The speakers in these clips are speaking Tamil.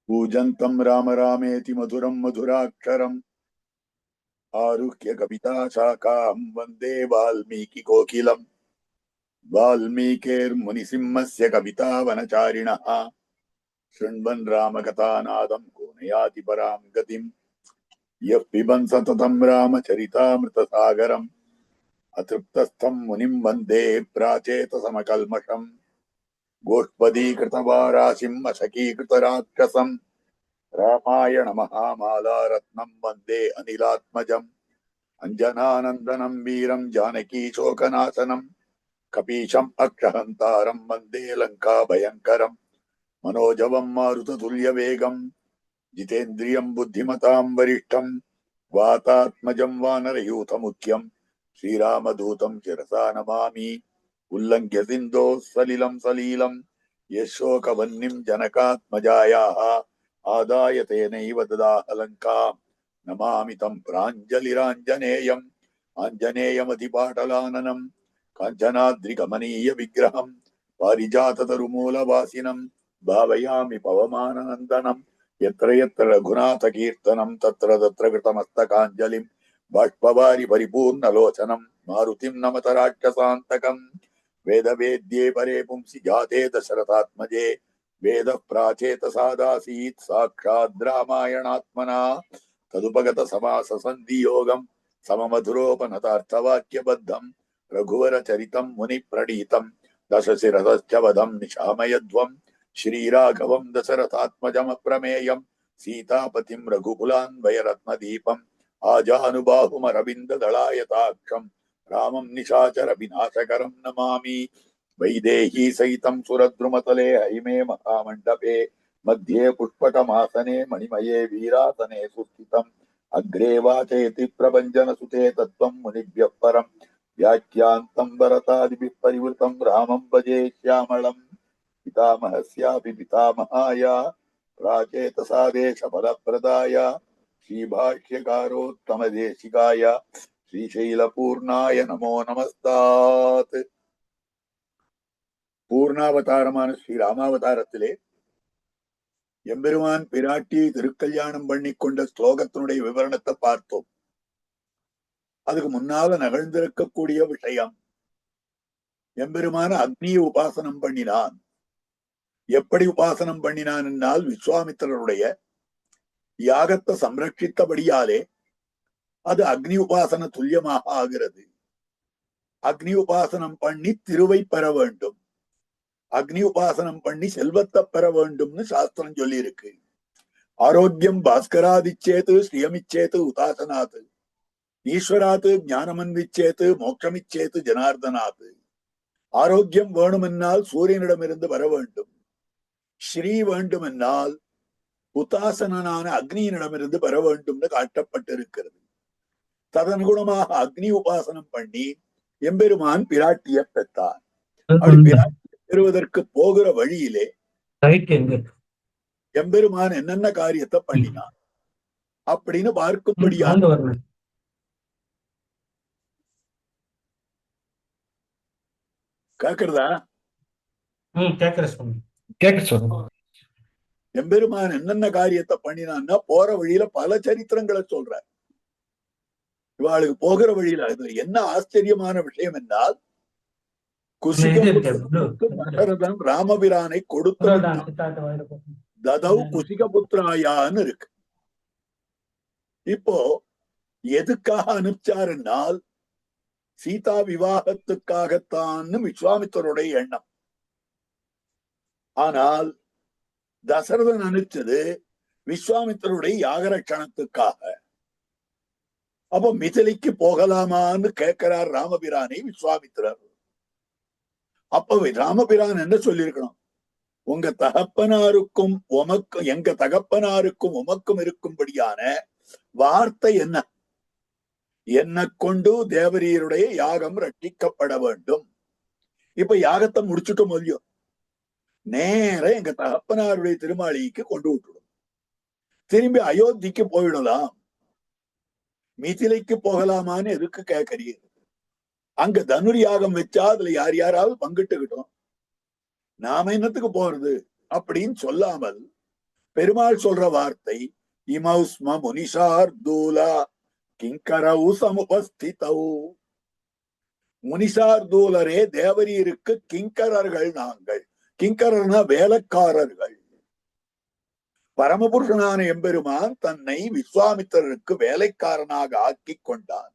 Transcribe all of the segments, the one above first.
पूजन्तं राम रामेति मधुरं मधुराक्षरम् आरुह्य कविताशाखां वन्दे वाल्मीकिकोकिलम्। वाल्मीकिर्मुनिसिंहस्य कवितावनचारिणः शृण्वन् रामकथानादं को नयाति परां गतिम्। यः पिबन् सततं रामचरितामृतसागरम् अतृप्तस्थं मुनिं वन्दे प्राचेतसमकल्मषम्। गोष्पदीकृतवाराशिम् अशकीकृतराक्षसम् रामायण महामाला रत्नं वन्दे अनिलात्मजम्। अंजनानन्दनं वीरं जानकी शोकनाशनं कपीशम् अक्षहन्तारं वन्दे लङ्का भयङ्करम्। मनोजवं मारुततुल्यवेगं जितेन्द्रियं बुद्धिमतां वरिष्ठं वातात्मजं वानरयूथमुख्यं श्रीरामदूतं शिरसा नमामि। उल्लङ्घ्य सिन्धोः सलिलं सलीलं यशोकवह्निं जनकात्मजायाः आदाय तेनैव ददाह लङ्काम्। नमामि तं प्राञ्जलिराञ्जनेयम् आञ्जनेयमतिपाटलाननं काञ्चनाद्रिकमनीय विग्रहं पारिजाततरुमूलवासिनं भावयामि पवमाननन्दनं। यत्र यत्र रघुनाथकीर्तनं तत्र तत्र कृतमस्तकाञ्जलिं बाष्पवारि परिपूर्णलोचनं मारुतिं नमत राक्षसान्तकम्। वेदवेद्ये परे पुंसि जाते दशरथात्मजे वेद प्राचेतसादासीत् साक्षाद् रामायणात्मना तदुपगत समास संधियोगं सममधुरोपनतार्थवाक्यबद्धं रघुवर चरितं मुनि प्रणीतं दशशिरसश्च वधं निशामयध्वं श्रीराघवं दशरथात्मजमप्रमेयं सीतापतिं रघुकुलान्वयरत्नदीपम् आजानुबाहुमरविन्ददलायताक्षं रामं निशाचर विनाशकरं नमामि। वैदेही सहितं सुरद्रुमतले हैमे महामण्डपे मध्ये पुष्पकमासने मणिमये वीरासने सुस्थितम् अग्रे वाचयति प्रभञ्जनसुते तत्त्वं मुनिभ्यः परम् व्याख्यान्तं भरतादिभिः परिवृतं रामं भजे श्यामळम्। पितामहस्यापि पितामहाय प्राचेतसादेशफलप्रदाय श्रीभाष्यकारोत्तमदेशिकाय श्रीशैलपूर्णाय नमो नमस्तात्। பூர்ணாவதாரமான ஸ்ரீ ராமாவதாரத்திலே எம்பெருமான் பிராட்டியை திருக்கல்யாணம் பண்ணி கொண்ட ஸ்லோகத்தினுடைய விவரணத்தை பார்த்தோம். அதுக்கு முன்னால நகழ்ந்திருக்கக்கூடிய விஷயம், எம்பெருமான அக்னியை உபாசனம் பண்ணினான். எப்படி உபாசனம் பண்ணினான் என்னால் விஸ்வாமித்திரருடைய யாகத்தை சம்ரட்சித்தபடியாலே அது அக்னி உபாசன துல்லியமாக ஆகிறது. அக்னி உபாசனம் பண்ணி திருவை பெற வேண்டும், அக்னி உபாசனம் பண்ணி செல்வத்தை பெற வேண்டும்னு சாஸ்திரம் சொல்லி இருக்கு. ஆரோக்கியம் பாஸ்கராதிச்சேத்து ஸ்ரீயமிச்சேத்து உதாசனாத்து ஈஸ்வராத்து ஞானமன்விச்சேத்து மோட்சமிச்சேத்து ஜனார்தனாத்து. ஆரோக்கியம் வேணுமென்னால் சூரியனிடமிருந்து வர வேண்டும், ஸ்ரீ வேண்டுமென்னால் உதாசனான அக்னியினிடமிருந்து பெற வேண்டும்னு காட்டப்பட்டிருக்கிறது. ததனுகுணமாக அக்னி உபாசனம் பண்ணி எம்பெருமான் பிராட்டிய பெற்றான். அப்படி பிராட்டி பெறுவதற்கு போகிற வழியிலே எம்பெருமான் என்னென்ன காரியத்தை பண்ணினான் அப்படின்னு பார்க்கும்படியா கேக்குறதா? எம்பெருமான் என்னென்ன காரியத்தை பண்ணினான்னா போற வழியில பல சரித்திரங்களை சொல்ற. இவாளுக்கு போகிற வழியில அதுல என்ன ஆச்சரியமான விஷயம் என்றால், தசரதன் ராமபிரானை கொடுத்து ததவ் குசிகபுத்திராயான்னு இருக்கு. இப்போ எதுக்காக அனுப்பிச்சாருன்னால் சீதா விவாகத்துக்காகத்தான் விஸ்வாமித்தருடைய எண்ணம். ஆனால் தசரதன் அனுப்பிச்சது விஸ்வாமித்தருடைய யாகரட்சணத்துக்காக. அப்போ மிதிலைக்கு போகலாமான்னு கேட்கிறார் ராமபிரானை விஸ்வாமித்திரர். அப்ப ராமபிரான் என்ன சொல்லியிருக்கணும், உங்க தகப்பனாருக்கும் உமக்கும் எங்க தகப்பனாருக்கும் உமக்கும் இருக்கும்படியான வார்த்தை என்ன, என்ன கொண்டு தேவரீருடைய யாகம் ரட்சிக்கப்பட வேண்டும். இப்ப யாகத்தை முடிச்சுட்டோம் இல்லையோ, நேர எங்க தகப்பனாருடைய திருமாளிகைக்கு கொண்டு விட்டுடும், திரும்பி அயோத்திக்கு போயிடலாம். மிதிலைக்கு போகலாமான்னு எதுக்கு கேட்கறீங்க? அங்க தனுர் யாகம் வச்சா அதுல யார் யாராவது பங்கிட்டுக்கிட்டோம், நாம என்னத்துக்கு போறது அப்படின்னு சொல்லாமல் பெருமாள் சொல்ற வார்த்தை இமௌஸ்ம முனிஷார்தூலா கிங்கரௌ சமுபஸ்திதௌ. முனிஷார்தூலரே, தேவரீருக்கு கிங்கரர்கள் நாங்கள். கிங்கரர்னா வேலைக்காரர்கள். பரமபுருஷனான எம்பெருமான் தன்னை விஸ்வாமித்திரருக்கு வேலைக்காரனாக ஆக்கி கொண்டான்.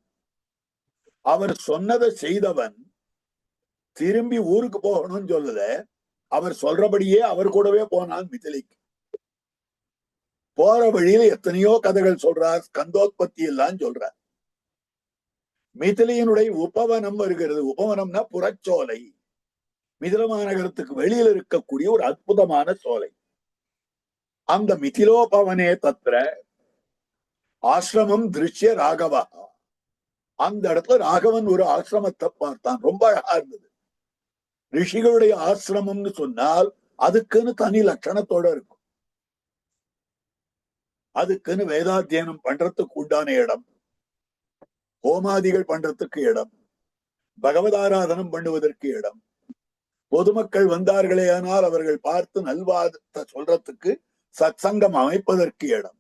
அவர் சொன்னதை செய்தவன் திரும்பி ஊருக்கு போகணும்னு சொல்லல, அவர் சொல்றபடியே அவர் கூடவே போனான் மிதிலைக்கு. போற வழியில எத்தனையோ கதைகள் சொல்றார், ஸ்கந்தோத்பத்தி எல்லாம் சொல்றார். மிதிலையினுடைய உபவனம் வருகிறது. உபவனம்னா புறச்சோலை. மிதில மாநகரத்துக்கு வெளியில் இருக்கக்கூடிய ஒரு அற்புதமான சோலை. அந்த மிதிலோபவனே தத்ர ஆசிரமம் திருஷ்ய ராகவா. அந்த இடத்துல ராகவன் ஒரு ஆசிரமத்தை பார்த்தான். ரொம்ப அழகா இருந்தது. ரிஷிகளுடைய ஆசிரமம்னு சொன்னால் அதுக்குன்னு தனி லட்சணத்தோட இருக்கும். அதுக்குன்னு வேதாத்தியனம் பண்றதுக்கு உண்டான இடம், ஹோமாதிகள் பண்றதுக்கு இடம், பகவதாராதனம் பண்ணுவதற்கு இடம், பொதுமக்கள் வந்தார்களே ஆனால் அவர்கள் பார்த்து நல்வாதத்தை சொல்றதுக்கு சத்சங்கம் அமைப்பதற்கு இடம்.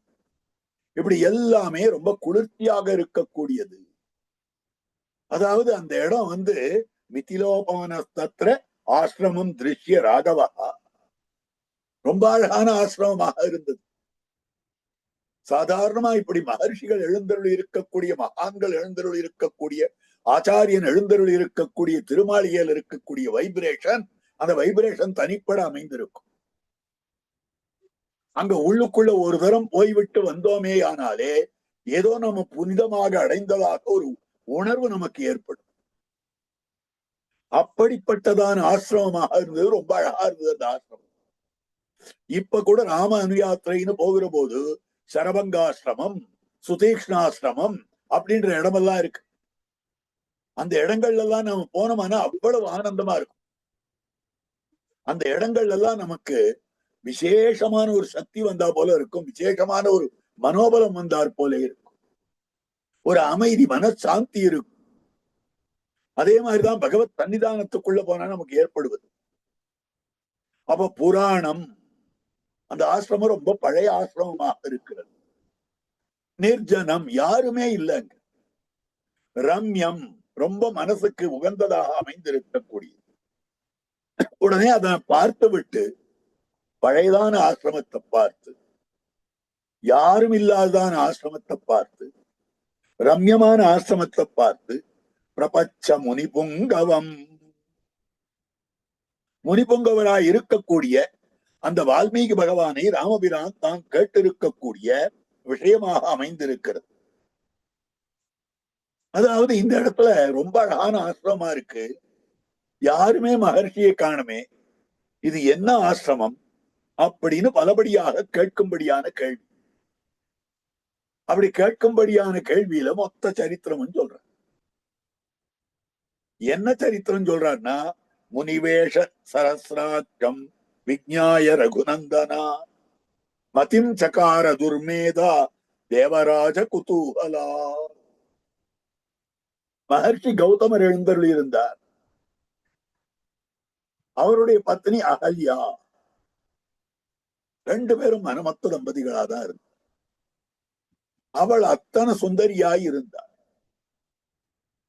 இப்படி எல்லாமே ரொம்ப குளிர்ச்சியாக இருக்கக்கூடியது. அதாவது அந்த இடம் மிதிலோபவனஸ்தத்ர ஆசிரமம் திருஷ்ய ராகவா ரொம்ப அழகான ஆசிரமமாக இருந்தது. சாதாரணமா இப்படி மகர்ஷிகள் எழுந்தருள் இருக்கக்கூடிய, மகான்கள் எழுந்தருள் இருக்கக்கூடிய, ஆச்சாரியன் எழுந்தருள் இருக்கக்கூடிய திருமாளிகையில் இருக்கக்கூடிய வைப்ரேஷன், அந்த வைப்ரேஷன் தனிப்பட அமைந்திருக்கும். அங்க உள்ளுக்குள்ள ஒரு தரம் போய்விட்டு வந்தோமே ஆனாலே ஏதோ நம்ம புனிதமாக அடைந்ததாக ஒரு உணர்வு நமக்கு ஏற்படும். அப்படிப்பட்டதான ஆசிரமமாக இருந்தது. ரொம்ப அழகா இருந்தது அந்த ஆசிரமம். இப்ப கூட ராம அனுயாத்திரைன்னு போகிற போது சரபங்காசிரமம், சுதீக்ஷ்ணாசிரமம் அப்படின்ற இடமெல்லாம் இருக்கு. அந்த இடங்கள்ல எல்லாம் நம்ம போனோம்னா அவ்வளவு ஆனந்தமா இருக்கும். அந்த இடங்கள்ல எல்லாம் நமக்கு விசேஷமான ஒரு சக்தி வந்தா போல இருக்கும். விசேஷமான ஒரு மனோபலம் வந்தார் போல இருக்கும். ஒரு அமைதி, மனசாந்தி இருக்கும். அதே மாதிரிதான் பகவத் சன்னிதானத்துக்குள்ள போனா நமக்கு ஏற்படுவது. அப்ப புராணம், அந்த ஆசிரமம் ரொம்ப பழைய ஆசிரமமாக இருக்கிறது. நிர்ஜனம், யாருமே இல்லைங்க. ரம்யம், ரொம்ப மனசுக்கு உகந்ததாக அமைந்திருக்கக்கூடிய. உடனே அதை பார்த்து விட்டு பழையதான ஆசிரமத்தை பார்த்து, யாரும் இல்லாததான ஆசிரமத்தை பார்த்து, ரம்யமான ஆசிரமத்தை பார்த்து, பிரபச்ச முனிபுங்கவம், முனிபுங்கவராய் இருக்கக்கூடிய அந்த வால்மீகி பகவானை ராமபிரான் தான் கேட்டிருக்கக்கூடிய விஷயமாக அமைந்திருக்கிறது. அதாவது இந்த இடத்துல ரொம்ப அழகான ஆசிரமமா இருக்கு. யாருமே மகர்ஷியை காணுமே, இது என்ன ஆசிரமம் அப்படின்னு பலபடியாக கேட்கும்படியான கேள்வி. அப்படி கேட்கும்படியான கேள்வியில மொத்த சரித்திரம் சொல்ற. என்ன சரித்திரம் சொல்றாருன்னா, முனிவேஷ சரஸ்ராட்சம் விஜ்ஞாய ரகுநந்தனா மதிம் சகார துர்மேதா தேவராஜ குதூகலா. மகர்ஷி கௌதமர் எழுந்தருள் இருந்தார். அவருடைய பத்னி அகல்யா. ரெண்டு பேரும் மனமத்த தம்பதிகளாக தான் இருந்தார். அவள் அத்தனை சுந்தரியாய் இருந்தார்.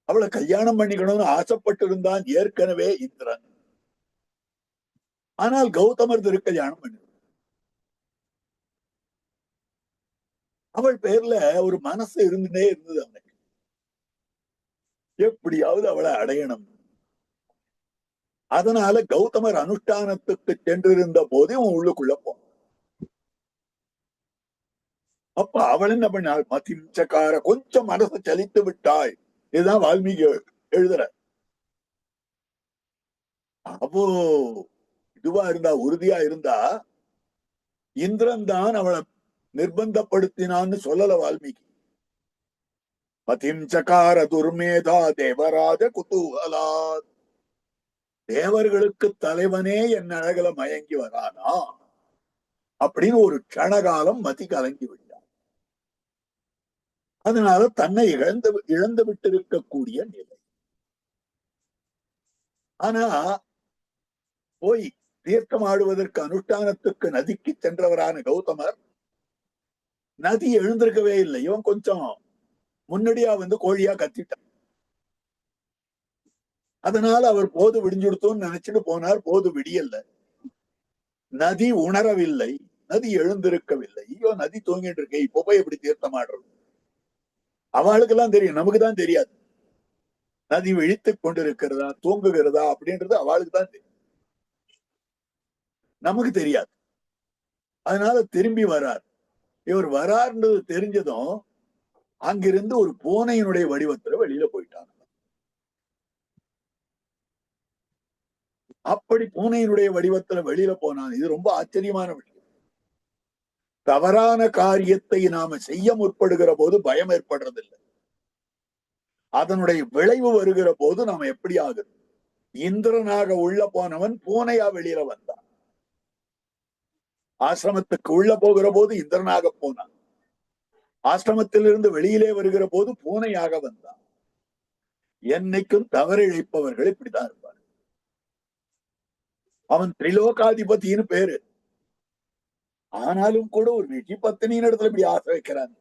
அவளை கல்யாணம் பண்ணிக்கணும்னு ஆசைப்பட்டு இருந்தான் ஏற்கனவே இந்திரன். ஆனால் கௌதமர் திருக்கல்யாணம் பண்ணி, அவள் பேர்ல ஒரு மனசு இருந்துட்டே இருந்தது அவனுக்கு. எப்படியாவது அவளை அடையணும். அதனால கௌதமர் அனுஷ்டானத்துக்கு சென்றிருந்த போது அவன் உள்ளுக்குள்ள போ. அப்ப அவள் என்ன பண்ணாள், மதிம்சக்கார, கொஞ்சம் மனசு சலித்து விட்டாள். இதுதான் வால்மீகி எழுதுற. அப்போ இதுவா இருந்தா, உறுதியா இருந்தா, இந்திரன் தான் அவளை நிர்பந்தப்படுத்தினான்னு சொல்லல வால்மீகி. மதிம்சக்கார துர்மேதா தேவராஜ குதூகலா, தேவர்களுக்கு தலைவனே என் அழகுல மயங்கி வரானா அப்படின்னு ஒரு க்ஷணகாலம் மதி கலங்கி விட்டார். அதனால தன்னை இழந்து விட்டிருக்கக்கூடிய நிலை. ஆனா போய் தீர்த்தம் ஆடுவதற்கு அனுஷ்டானத்துக்கு நதிக்கு சென்றவரான கௌதமர் நதி எழுந்திருக்கவே இல்லை. இவன் கொஞ்சம் முன்னாடியா வந்து கோழியா கத்திட்டான். அதனால அவர் போது விடிஞ்சுடுத்தோன்னு நினைச்சிட்டு போனார். போது விடியல்ல. நதி உணரவில்லை, நதி எழுந்திருக்கவில்லை. ஐயோ, நதி தூங்கிட்டு இருக்க, இப்போ போய் எப்படி தீர்த்தம் ஆடுறது? அவளுக்கு எல்லாம் தெரியும், நமக்கு தான் தெரியாது. நதி விழித்துக் கொண்டிருக்கிறதா தூங்குகிறதா அப்படின்றது அவளுக்கு தான் தெரியும், நமக்கு தெரியாது. அதனால திரும்பி வரார். இவர் வரார்ன்றது தெரிஞ்சதும் அங்கிருந்து ஒரு பூனையினுடைய வடிவத்துல வெளியில போயிட்டாங்க. அப்படி பூனையினுடைய வடிவத்துல வெளியில போனான். இது ரொம்ப ஆச்சரியமான விஷயம். தவறான காரியத்தை நாம செய்ய முற்படுகிற போது பயம் ஏற்படுறதில்லை. அதனுடைய விளைவு வருகிற போது நாம எப்படி ஆகுது? இந்திரனாக உள்ள போனவன் பூனையா வெளியில வந்தான். ஆசிரமத்துக்கு உள்ள போகிற போது இந்திரனாக போனான். ஆசிரமத்திலிருந்து வெளியிலே வருகிற போது பூனையாக வந்தான். என்னைக்கும் தவறிழைப்பவர்கள் இப்படிதான் இருப்பார். அவன் திரிலோகாதிபதினு பேரு. ஆனாலும் கூட ஒரு ரிஷி பத்தினியின் இடத்துல இப்படி ஆசை வைக்கிறான்.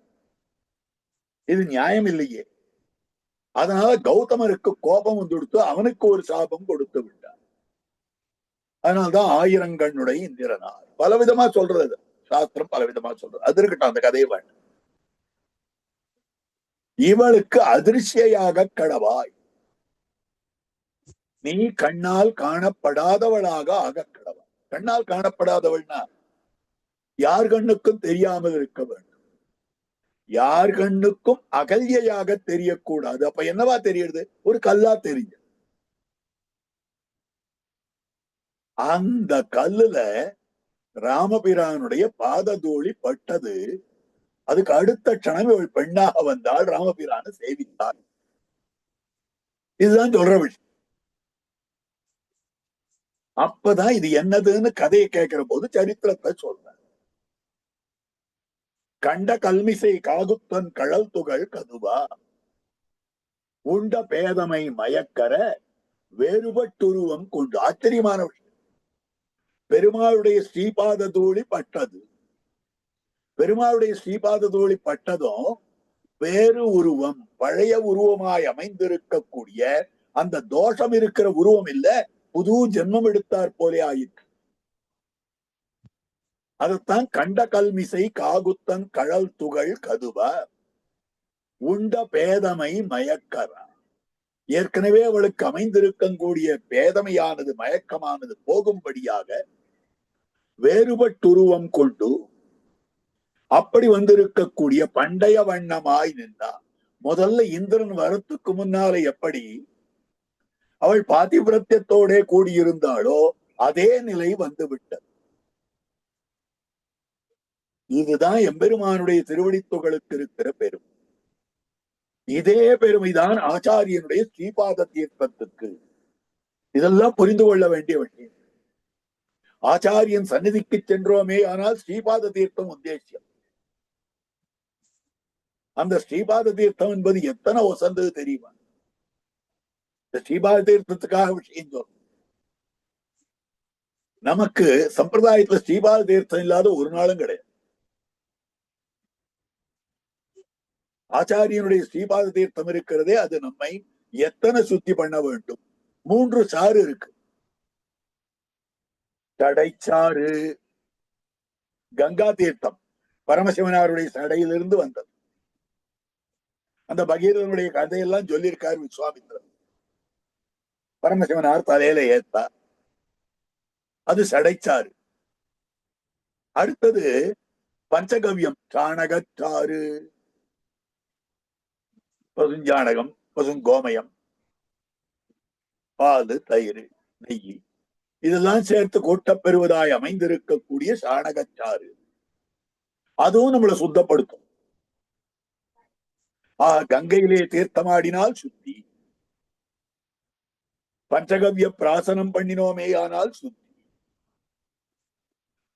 இது நியாயம் இல்லையே. அதனால கௌதமருக்கு கோபம் வந்துடுத்து அவனுக்கு ஒரு சாபம் கொடுத்து விட்டார். அதனால்தான் ஆயிரங்கண்ணுடைய இந்திரனார். பலவிதமா சொல்றது சாஸ்திரம், பலவிதமா சொல்றது. அது இருக்கட்டும், அந்த கதையை வேண்டாம். இவளுக்கு அதிர்ஷ்யாக கடவாய், நீ கண்ணால் காணப்படாதவளாக ஆக கடவாய். கண்ணால் காணப்படாதவள்னா யார் கண்ணுக்கும் தெரியாமல் இருக்க வேண்டும். யார் கண்ணுக்கும் அகல்யாக தெரியக்கூடாது. அப்ப என்னவா தெரியுது? ஒரு கல்லா தெரியுது. அந்த கல்லுல ராமபிரானுடைய பாததூளி பட்டது. அதுக்கு அடுத்த க்ஷணம் இவள் பெண்ணாக வந்தால் ராமபிரானை சேவித்தாள். இதுதான் சொல்ற விஷயம். அப்பதான் இது என்னதுன்னு கதையை கேட்கிற போது சரித்திரத்தை சொல்ற. கண்ட கல்மிசை காகுத்தன் கழல் துகள் கதுவா, உண்ட பேதமை மயக்கர வேறுபட்டுருவம் கொண்டு. ஆச்சரியமான விஷயம். பெருமாளுடைய ஸ்ரீபாத தூளி பட்டது. பெருமாளுடைய ஸ்ரீபாத தூளி பட்டதும் வேறு உருவம், பழைய உருவமாய் அமைந்திருக்கக்கூடிய அந்த தோஷம் இருக்கிற உருவம் இல்ல, புது ஜென்மம் எடுத்தார் போலே ஆயிற்று. அதைத்தான் கண்ட கல்மிசை காகுத்தன் கழல் துகள் கதுவ உண்ட பேதமை மயக்கரா. ஏற்கனவே அவளுக்கு அமைந்திருக்கக்கூடிய பேதமையானது, மயக்கமானது போகும்படியாக வேறுபட்டுருவம் கொண்டு அப்படி வந்திருக்கக்கூடிய பண்டைய வண்ணமாய் நின்றார். முதல்ல இந்திரன் வரத்துக்கு முன்னாலே எப்படி அவள் பாதிவிரத்தியத்தோட கூடியிருந்தாளோ அதே நிலை வந்து விட்டது. இதுதான் எம்பெருமானுடைய திருவடித்துகளுக்கு இருக்கிற பெருமை. இதே பெருமைதான் ஆச்சாரியனுடைய ஸ்ரீபாத தீர்த்தத்துக்கு. இதெல்லாம் புரிந்து கொள்ள வேண்டிய விஷயம். ஆச்சாரியன் சந்நிதிக்கு சென்றோமே ஆனால் ஸ்ரீபாத தீர்த்தம் உத்தேசியம். அந்த ஸ்ரீபாத தீர்த்தம் என்பது எத்தனை வசந்தது தெரியுமா? இந்த ஸ்ரீபாத தீர்த்தத்துக்காக விஷயம் சொல்லும். நமக்கு சம்பிரதாயத்துல ஸ்ரீபாத தீர்த்தம் இல்லாத ஒரு நாளும் கிடையாது. ஆச்சாரியனுடைய ஸ்ரீபாத தீர்த்தம் இருக்கிறதே, அது நம்மை எத்தனை சுத்தி பண்ண வேண்டும். 3 சாறு இருக்கு. தடைச்சாறு, கங்கா தீர்த்தம் பரமசிவனாருடைய சடையிலிருந்து வந்தது. அந்த பகீரனுடைய கதையெல்லாம் சொல்லியிருக்காரு விஸ்வாமித்திரன். பரமசிவனார் தலையில ஏத்தார், அது சடைச்சாறு. அடுத்தது பஞ்சகவ்யம், சாணகச்சாறு, பசுஞ்சாணகம், பசுங்கோமயம், பால், தயிர், நெய், இதெல்லாம் சேர்த்து கூட்டப் பெறுவதாய் அமைந்திருக்கக்கூடிய சாணகச்சாறு. அதுவும் நம்மளை சுத்தப்படுத்தும். கங்கையிலே தீர்த்தமாடினால் சுத்தி, பஞ்சகவ்ய பிராசனம் பண்ணினோமே ஆனால் சுத்தி,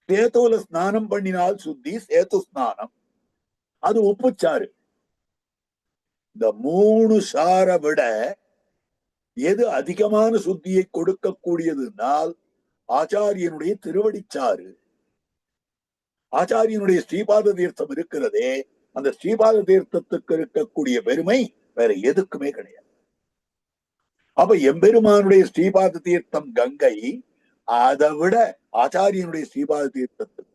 சேத்துல ஸ்நானம் பண்ணினால் சுத்தி, சேத்து ஸ்நானம், அது உப்புச்சாறு. இந்த 3 சாரை விட எது அதிகமான சுத்தியை கொடுக்கக்கூடியதுனால் ஆச்சாரியனுடைய திருவடிச்சாறு. ஆச்சாரியனுடைய ஸ்ரீபாத தீர்த்தம் இருக்கிறதே, அந்த ஸ்ரீபாத தீர்த்தத்துக்கு இருக்கக்கூடிய பெருமை வேற எதுக்குமே கிடையாது. அப்ப எம்பெருமானுடைய ஸ்ரீபாத தீர்த்தம் கங்கை, அதை விட ஆச்சாரியனுடைய ஸ்ரீபாத தீர்த்தத்துக்கு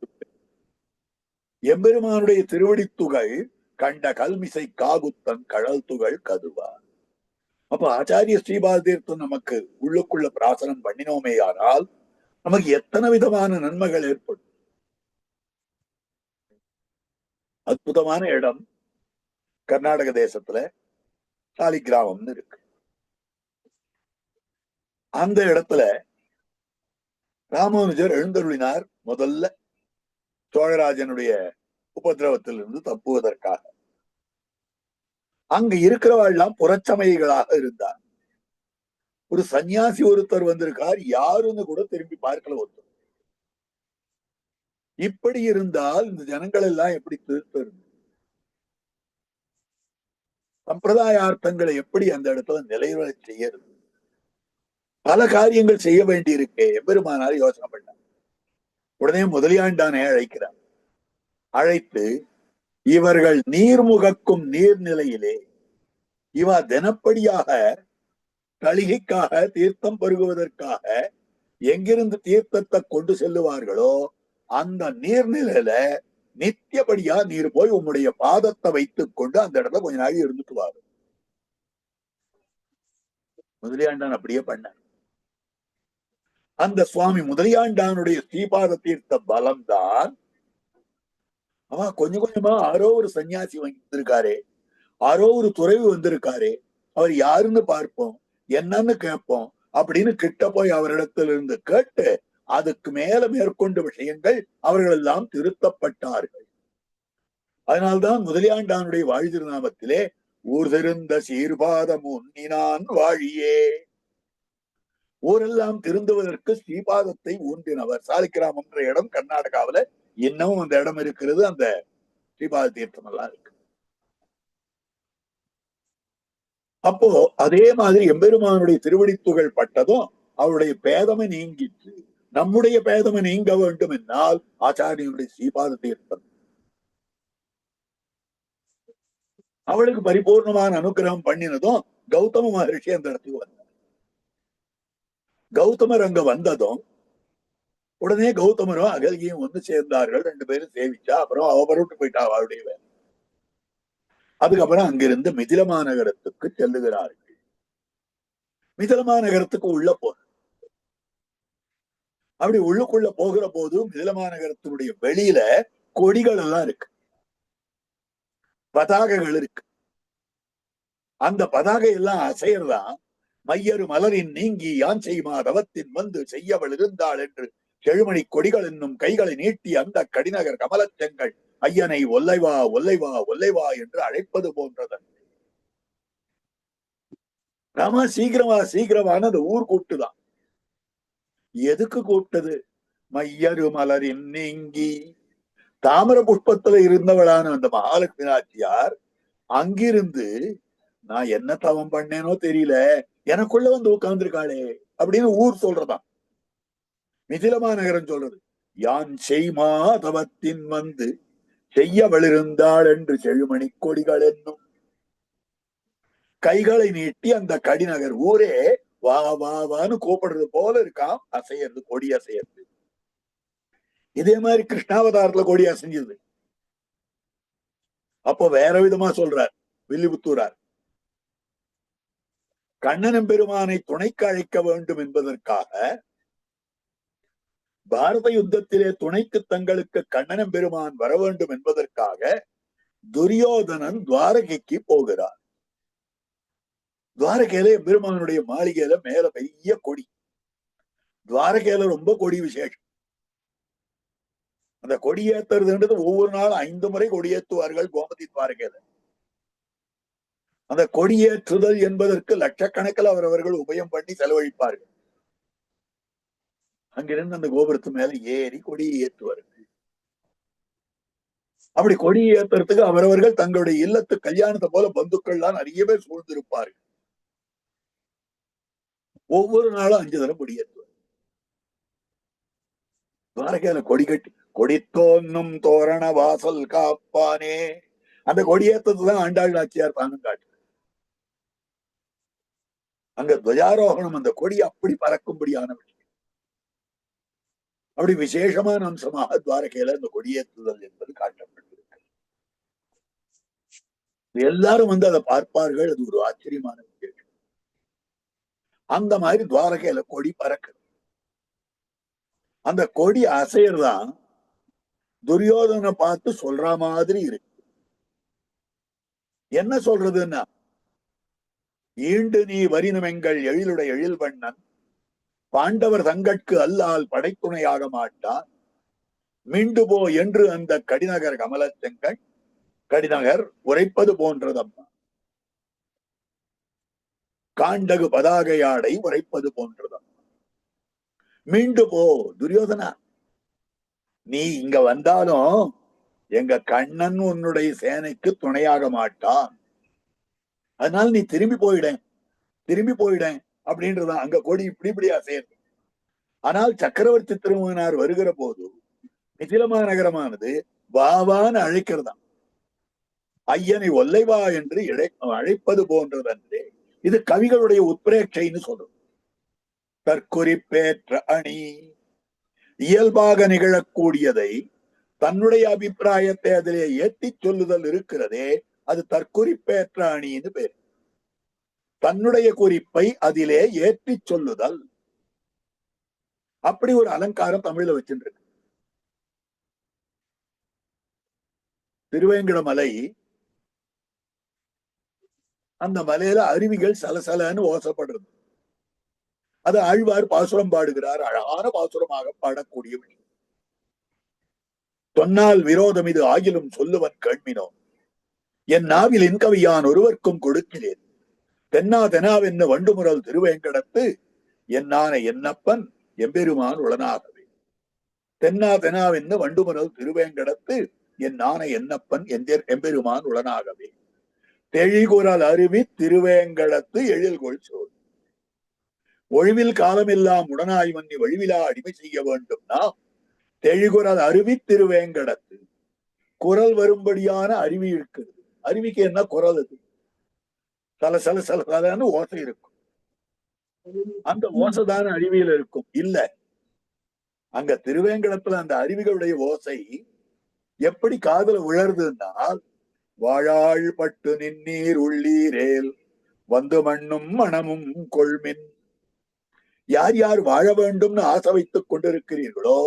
எம்பெருமானுடைய திருவடி துகள் கண்ட கல்மிசை காகுத்தன் கடல் துகள் கதுவா. அப்ப ஆச்சாரிய ஸ்ரீபாத தீர்த்தம் நமக்கு உள்ளுக்குள்ள பிராசனம் பண்ணினோமே ஆனால் நமக்கு எத்தனை விதமான நன்மைகள் ஏற்படும். அற்புதமான இடம் கர்நாடக தேசத்துல சாலிகிராமம்னு இருக்கு. அந்த இடத்துல ராமானுஜர் எழுந்தருளினார். முதல்ல சோழராஜனுடைய உபதிரவத்திலிருந்து தப்புவதற்காக. அங்க இருக்கிறவாள்லாம் புறச்சமயிகளாக இருந்தார். ஒரு சன்னியாசி ஒருத்தர் வந்திருக்கார், யாருன்னு கூட திரும்பி பார்க்கல ஒருத்தர். இப்படி இருந்தால் இந்த ஜனங்கள் எல்லாம் எப்படி திருத்தரு? சம்பிரதாயார்த்தங்களை எப்படி அந்த இடத்துல நிறைவேற செய்யறது? பல காரியங்கள் செய்ய வேண்டி இருக்கே. எம்பெருமானார் யோசனை பண்ணார். உடனே முதலியாண்டானே அழைக்கிறார். அழைத்து இவர்கள் நீர்முகக்கும் நீர்நிலையிலே இவ தினப்படியாக கலிகைக்காக தீர்த்தம் பருகுவதற்காக எங்கிருந்து தீர்த்தத்தை கொண்டு செல்லுவார்களோ அந்த நீர்நிலையில நித்தியபடியா நீர் போய் உம்முடைய பாதத்தை வைத்துக் கொண்டு அந்த இடத்துல கொஞ்ச நாள் இருந்துட்டு வாரு. முதலியாண்டான் அப்படியே பண்ணார். அந்த சுவாமி முதலியாண்டானுடைய ஸ்ரீபாத தீர்த்த பலம்தான் அவன் கொஞ்சம் கொஞ்சமா ஆரோ ஒரு சன்னியாசி வந்திருக்காரே, ஆரோ ஒரு துறவி வந்திருக்காரே, அவர் யாருன்னு பார்ப்போம், என்னன்னு கேட்போம் அப்படின்னு கிட்ட போய் அவரிடத்திலிருந்து கேட்டு அதுக்கு மேல மேற்கொண்ட விஷயங்கள் அவர்கள் எல்லாம் திருத்தப்பட்டார்கள். அதனால்தான் முதலியாண்டானுடைய வாழ் திருநாமத்திலே ஊர்திருந்த சீர்பாதம் உன்னினான் வாழியே, ஊரெல்லாம் திருந்துவதற்கு ஸ்ரீபாதத்தை ஊன்றினவர். சாலிகிராமம் என்ற இடம் கர்நாடகாவில இன்னமும் அந்த இடம் இருக்கிறது. அந்த ஸ்ரீபாத தீர்த்தம் எல்லாம் இருக்கு. அப்போ அதே மாதிரி எம்பெருமானுடைய திருவடித்துகள் பட்டதும் அவருடைய பேதமை நீங்கிற்று. நம்முடைய பேதமை நீங்க வேண்டும் என்னால் ஆச்சாரியனுடைய ஸ்ரீபாத தீர்த்தம் அவளுக்கு பரிபூர்ணமான அனுகிரகம் பண்ணினதும் கௌதம மகர்ஷி அந்த இடத்துக்கு வந்தார். கௌதமர் அங்க வந்ததும் உடனே கௌதமரும் அகல்கியும் வந்து சேர்ந்தார்கள். ரெண்டு பேரும் சேவிச்சா. அப்புறம் அவ பரவிட்டு போயிட்டா அவளுடைய வேலை. அதுக்கப்புறம் அங்கிருந்து மிதில மாநகரத்துக்கு செல்லுகிறார்கள். மிதில மாநகரத்துக்கு உள்ள போற அப்படி உள்ளுக்குள்ள போகிற போது மிதில மாநகரத்தினுடைய வெளியில கொடிகள் எல்லாம் இருக்கு, பதாகைகள் இருக்கு. அந்த பதாகை எல்லாம் அசையறதான். மையரு மலரின் நீங்கி யான் செய்மா தவத்தின் வந்து செய்யவள் இருந்தாள் என்று செழுமணி கொடிகள் என்னும் கைகளை நீட்டி அந்த கடிநகர் கமலச்செங்கல் ஐயனை ஒல்லைவா ஒல்லைவா ஒல்லைவா என்று அழைப்பது போன்றதன். ராமா சீக்கிரமா சீக்கிரமான அந்த ஊர் கூப்பிட்டுதான். எதுக்கு கூப்பிட்டது? மையரு மலரின் நீங்கி தாமர புஷ்பத்துல இருந்தவளான அந்த மகாலட்சுமி நாச்சியார் அங்கிருந்து நான் என்ன தவம் பண்ணேனோ தெரியல, எனக்குள்ள வந்து உட்கார்ந்துருக்காளே அப்படின்னு ஊர் சொல்றதான். மிதில மாநகரம் சொல்றது யான் செய்மா தவத்தின் வந்து செய்யவளிருந்தாள் என்று செழுமணி கொடிகள் என்னும் கைகளை நீட்டி அந்த கடிநகர் ஊரே வா வா வான்னு கூப்பிடுறது போல இருக்காம். அசையறது, கொடி அசையறது. இதே மாதிரி கிருஷ்ணாவதாரத்துல கொடி அசைஞ்சது. அப்போ வேற விதமா சொல்றார் வில்லிபுத்தூரார். கண்ணனம் பெருமானை துணைக்கு அழைக்க வேண்டும் என்பதற்காக பாரத யுத்தத்திலே துணைக்கு தங்களுக்கு கண்ணனம் பெருமான் வர வேண்டும் என்பதற்காக துரியோதனன் துவாரகைக்கு போகிறார். துவாரகையில பெருமானுடைய மாளிகையில மேல பெரிய கொடி. துவாரகையில ரொம்ப கொடி விசேஷம். அந்த கொடியேற்றுறதுன்றது ஒவ்வொரு நாளும் 5 முறை கொடியேற்றுவார்கள் கோமதி துவாரகையில. அந்த கொடியேற்றுதல் என்பதற்கு லட்சக்கணக்கில் அவரவர்கள் உபயம் பண்ணி செலவழிப்பார்கள். அங்கிருந்து அந்த கோபுரத்து மேல ஏறி கொடியை ஏற்றுவார்கள். அப்படி கொடி ஏற்றுறதுக்கு அவரவர்கள் தங்களுடைய இல்லத்து கல்யாணத்தை போல பந்துக்கள்லாம் நிறைய பேர் சூழ்ந்திருப்பார்கள். ஒவ்வொரு நாளும் 5 தரம் கொடி ஏற்றுவார். துவாரகையில கொடி கட்டி கொடித்தோன்னும் தோரண வாசல் காப்பானே, அந்த கொடியேற்றத்துதான் ஆண்டாள் நாச்சியார் தானும் காட்டு. அங்க துவஜாரோகணம், அந்த கொடி அப்படி பறக்கும்படியான விஷயம். அப்படி விசேஷமான அம்சமாக துவாரகையில இந்த கொடியேற்றுதல் என்பது காட்டப்பட்டிருக்கு. எல்லாரும் வந்து அதை பார்ப்பார்கள். அது ஒரு ஆச்சரியமான விஷயம். அந்த மாதிரி துவாரகையில கொடி பறக்குது. அந்த கொடி அசையறதான் துரியோதனை பார்த்து சொல்ற மாதிரி இருக்கு. என்ன சொல்றதுன்னா, ஈண்டு நீ வரினுமெங்கள் எழிலுடைய எழில்வண்ணன் பாண்டவர் தங்கட்கு அல்லால் படைத்துணையாக மாட்டான், மீண்டு போ என்று அந்த கடிநகர் கமலச்செங்கண் கடிநகர் உரைப்பது போன்றதம்மா, காண்டகு பதாகையாடை உரைப்பது போன்றதம்மா. மீண்டு போ துரியோதனா, நீ இங்க வந்தாலும் எங்க கண்ணன் உன்னுடைய சேனைக்கு துணையாக மாட்டான், அதனால நீ திரும்பி போயிட அப்படின்றதான் அங்க கொடி இப்படியா சேர்ந்து. ஆனால் சக்கரவர்த்தி திருமகனார் வருகிற போது மிதிலமா நகரமானது வாவான்னு அழைக்கிறதாம். ஐயனை ஒல்லைவா என்று அழைப்பது போன்றதன்றே. இது கவிகளுடைய உத்பிரேட்சைன்னு சொல்றோம். தற்குறிப்பேற்ற அணி, இயல்பாக நிகழக்கூடியதை தன்னுடைய அபிப்பிராயத்தை அதிலே ஏற்றி சொல்லுதல் இருக்கிறதே, அது தற்குறிப்பேற்ற அணின்னு பேர். தன்னுடைய குறிப்பை அதிலே ஏற்றி சொல்லுதல், அப்படி ஒரு அலங்காரம் தமிழ்ல வச்சுருக்கு. திருவேங்கடமலை, அந்த மலையில அருவிகள் சலசலன்னு ஓசப்படுறது. அது ஆழ்வார் பாசுரம் பாடுகிறார். அழகான பாசுரமாக பாடக்கூடிய விஷயம். சொன்னால் விரோதம் இது ஆகிலும் சொல்லுவன் கேள்வினோ, என் நாவில் இன்கவியான் ஒருவர்க்கும் கொடுக்கிறேன், தென்னா தெனாவென்ன வண்டுமுறல் திருவேங்கடத்து என்னான என்னப்பன் எம்பெருமான் உளனாகவே. தென்னா தெனாவென்ன வண்டுமுறல் திருவேங்கடத்து என்னான என்னப்பன் எம்பெருமான் உளனாகவே. தெழிகுரல் அருவி திருவேங்கடத்து எழில்கொள் சோழ், ஒழிவில் காலமெல்லாம் உடனாய் மன்னி வழிவிலா அடிமை செய்ய வேண்டும்னா தெழிகுரல் அருவி திருவேங்கடத்து. குரல் வரும்படியான அருவி இருக்குது. அருவிக்கு என்ன குரல்? அது சல சல சலன்னு ஓசை இருக்கும். அந்த ஓசைதான அருவியில இருக்கும். இல்ல, அங்க திருவேங்கடத்துல அந்த அருவிகளுடைய ஓசை எப்படி காதுல விழறதுனால், வாழாள் பட்டு நின்னீர் உள்ளீரேல் வந்து மண்ணும் மனமும் கொள்மின். யார் யார் வாழ வேண்டும்னு ஆசை வைத்துக் கொண்டிருக்கிறீர்களோ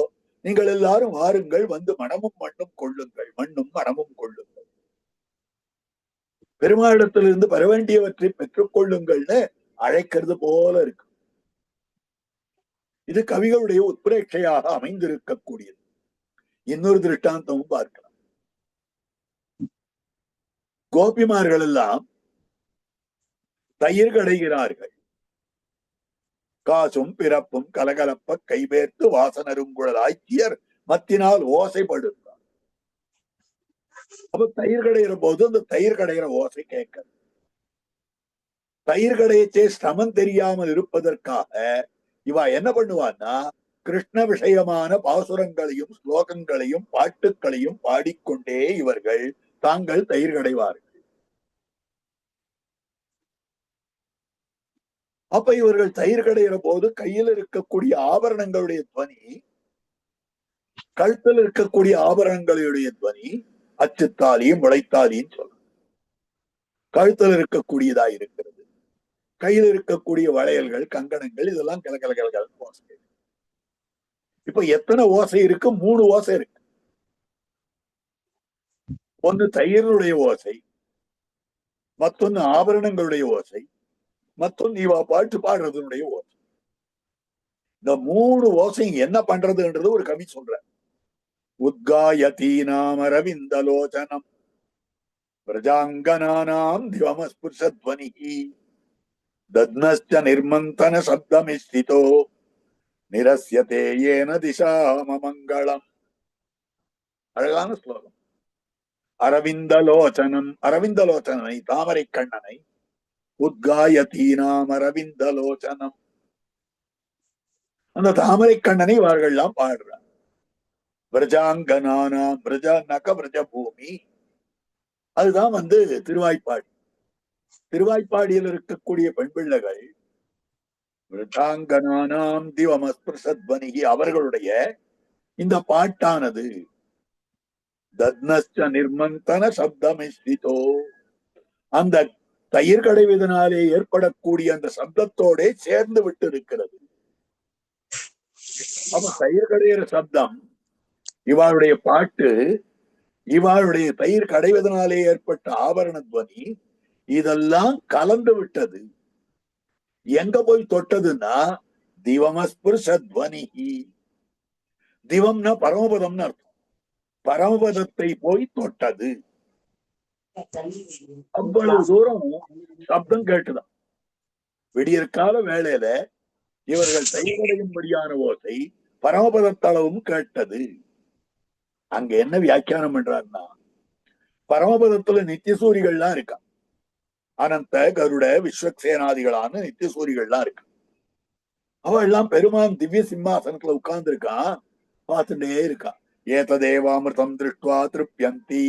நீங்கள் எல்லாரும் வாருங்கள், வந்து மனமும் மண்ணும் கொள்ளுங்கள், மண்ணும் மனமும் கொள்ளுங்கள், பெருமாளிடத்திலிருந்து பெற வேண்டியவற்றை பெற்றுக் கொள்ளுங்கள்னு அழைக்கிறது போல இருக்கு. இது கவிகளுடைய உத்பிரேட்சையாக அமைந்திருக்கக்கூடியது. இன்னொரு திருஷ்டாந்தமும் பார்க்கலாம். கோபிமார்கள் எல்லாம் தயிர் கடைகிறார்கள். காசும் பிறப்பும் கலகலப்ப கைபேர்த்து வாசனருங்குழல் ஆய்ச்சியர் மத்தினால் ஓசைப்படுத்தார். அப்ப தயிர் கடைகிற போது அந்த தயிர் கடைகிற ஓசை கேட்கிறது. தயிர் கடையச்சே சிரமம் தெரியாமல் இருப்பதற்காக இவ என்ன பண்ணுவான்னா, கிருஷ்ண விஷயமான பாசுரங்களையும் ஸ்லோகங்களையும் பாட்டுக்களையும் பாடிக்கொண்டே இவர்கள் தாங்கள் தயிர் கடைவார்கள். அப்ப இவர்கள் தயிர் கடைகிற போது கையில் இருக்கக்கூடிய ஆபரணங்களுடைய துவனி, கழுத்தில் இருக்கக்கூடிய ஆபரணங்களுடைய துவனி அச்சுத்தாலியும் முளைத்தாலியும் சொல்லும். கழுத்தில் இருக்கக்கூடியதா இருக்கிறது. கையில் இருக்கக்கூடிய வளையல்கள், கங்கணங்கள், இதெல்லாம் கிளக்கல கிளக்கல ஓசை. இப்ப எத்தனை ஓசை இருக்கு? 3 ஓசை இருக்கு. ஒன்னு தயிரினுடைய ஓசை, மத்தொன்னு ஆபரணங்களுடைய ஓசை, மத்தொன்னு இவா பாட்டு பாடுறதுடைய ஓசை. இந்த 3 ஓசை என்ன பண்றதுன்றது ஒரு கவி சொல்ற. உத்காயதீனாம் அரவிந்தலோச்சனம் பிரஜாங்கனானாம் திவமஸ்புர்ஷத்வனி தத்னஸ்ச நிர்மந்தன சப்தமிஸ்திதோ நிரஸ்யதே ஏன திசாமமங்களம். அழகான ஸ்லோகம். அரவிந்தலோச்சனம், அரவிந்தலோச்சனனை தாமரை கண்ணனை, உத்காயதீனாம் அரவிந்தலோச்சனம், அந்த தாமரை கண்ணனை இவர்கள்லாம் பாடுறார். பிரஜாங்கனானா, பிரஜானாக்க பிரஜ பூமி. அதுதான் திருவாய்ப்பாடி. திருவாய்ப்பாடியில் இருக்கக்கூடிய பெண் பிள்ளைகள் விருத்தாங்கனானாம் திவமஸ்பிருஷத்வனிகி, அவர்களுடைய இந்த பாட்டானது தத்னஸ்ச நிர்மந்தன சப்தமிஸ்திதோ, அந்த தயிர் கடைவதனாலே ஏற்படக்கூடிய அந்த சப்தத்தோட சேர்ந்து விட்டு இருக்கிறது. அப்ப தயிர் கடையிற சப்தம், இவாளுடைய பாட்டு, இவாளுடைய தயிர் கடைவதனாலே ஏற்பட்ட ஆபரண துவனி, இதெல்லாம் கலந்து விட்டது. எங்க போய் தொட்டதுன்னா திவமஸ்பிருஷத்வனி. திவம்னா பரமபதம்னு அர்த்தம். பரமபதத்தை போய் தொட்டது. அவ்வளவு தூரம் சப்தம் கேட்டுதான். விடியற்கால வேளையில இவர்கள் தைவடையும்படியான ஓசை பரமபதத்தளவும் கேட்டது. அங்க என்ன வியாக்கியானம் பண்றாருன்னா, பரமபதத்துல நித்தியசூரிகள்லாம் இருக்கா. அனந்த கருட விஸ்வக்சேனாதிகளான நித்தியசூரிகள்லாம் இருக்கு. அவ எல்லாம் பெருமான் திவ்ய சிம்மாசனத்துல உட்கார்ந்து இருக்கான், பார்த்துட்டே இருக்கா. ஏததேவாமிருதம் திருஷ்டுவா திருப்யந்தி.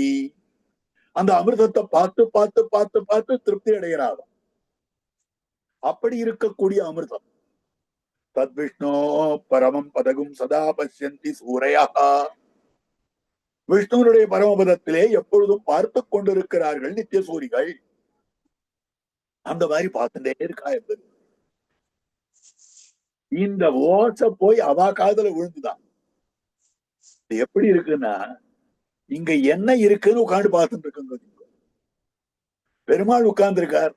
அந்த அமிர்தத்தை பார்த்து பார்த்து பார்த்து பார்த்து திருப்தி அடைகிறாள். அப்படி இருக்கக்கூடிய அமிர்தம் தத்விஷ்ணோ பரமம் பதகும் சதா பசியந்தி சூரையா. விஷ்ணுவனுடைய பரமபதத்திலே எப்பொழுதும் பார்த்து கொண்டிருக்கிறார்கள் நித்தியசூரிகள். அந்த மாதிரி பார்த்துட்டே இருக்கா என்பது. இந்த ஓசை போய் அவா காதுல விழுந்துதான். எப்படி இருக்குன்னா, இங்க என்ன இருக்குன்னு உட்காந்து பார்த்துட்டு இருக்குங்க. பெருமாள் உட்கார்ந்து இருக்கார்,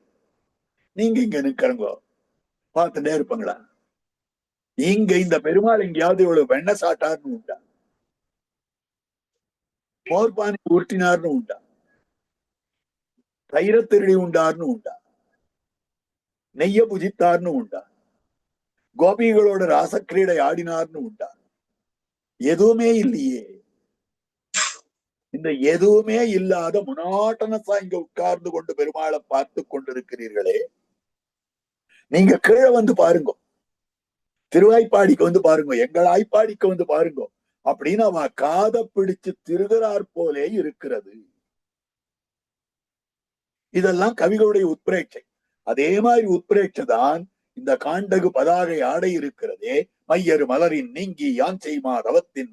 நீங்க இங்க நிக்கிறங்கோ, பார்த்துட்டே இருப்பாங்களா? இங்க இந்த பெருமாள் எங்கேயாவது இவ்வளவு வெண்ண சாட்டார்னு உண்டா? மோர்பானை உருட்டினார்னு உண்டா? தயிர திருடி உண்டார்னு உண்டா? நெய்ய புஜித்தார்னு உண்டா? கோபிகளோட ராசக்கிரீடை ஆடினார்னு உண்டா? எதுவுமே இல்லையே. இந்த எதுவுமே இல்லாத முனாட்டனசா இங்க உட்கார்ந்து கொண்டு பெருமாளை பார்த்து கொண்டிருக்கிறீர்களே, நீங்க கீழே வந்து பாருங்க, திருவாய்ப்பாடிக்கு வந்து பாருங்க, எங்கள் ஆய்ப்பாடிக்கு வந்து பாருங்க அப்படின்னு அவ காத பிடிச்சு திருகிறார் போலே இருக்கிறது. இதெல்லாம் கவிகளுடைய உட்பிரேட்சை. அதே மாதிரி உட்பிரேட்சை தான் இந்த காண்டகு பதாகை ஆடை இருக்கிறதே. மையரு மலரின் நீங்கி யான் செய்மா தவத்தின்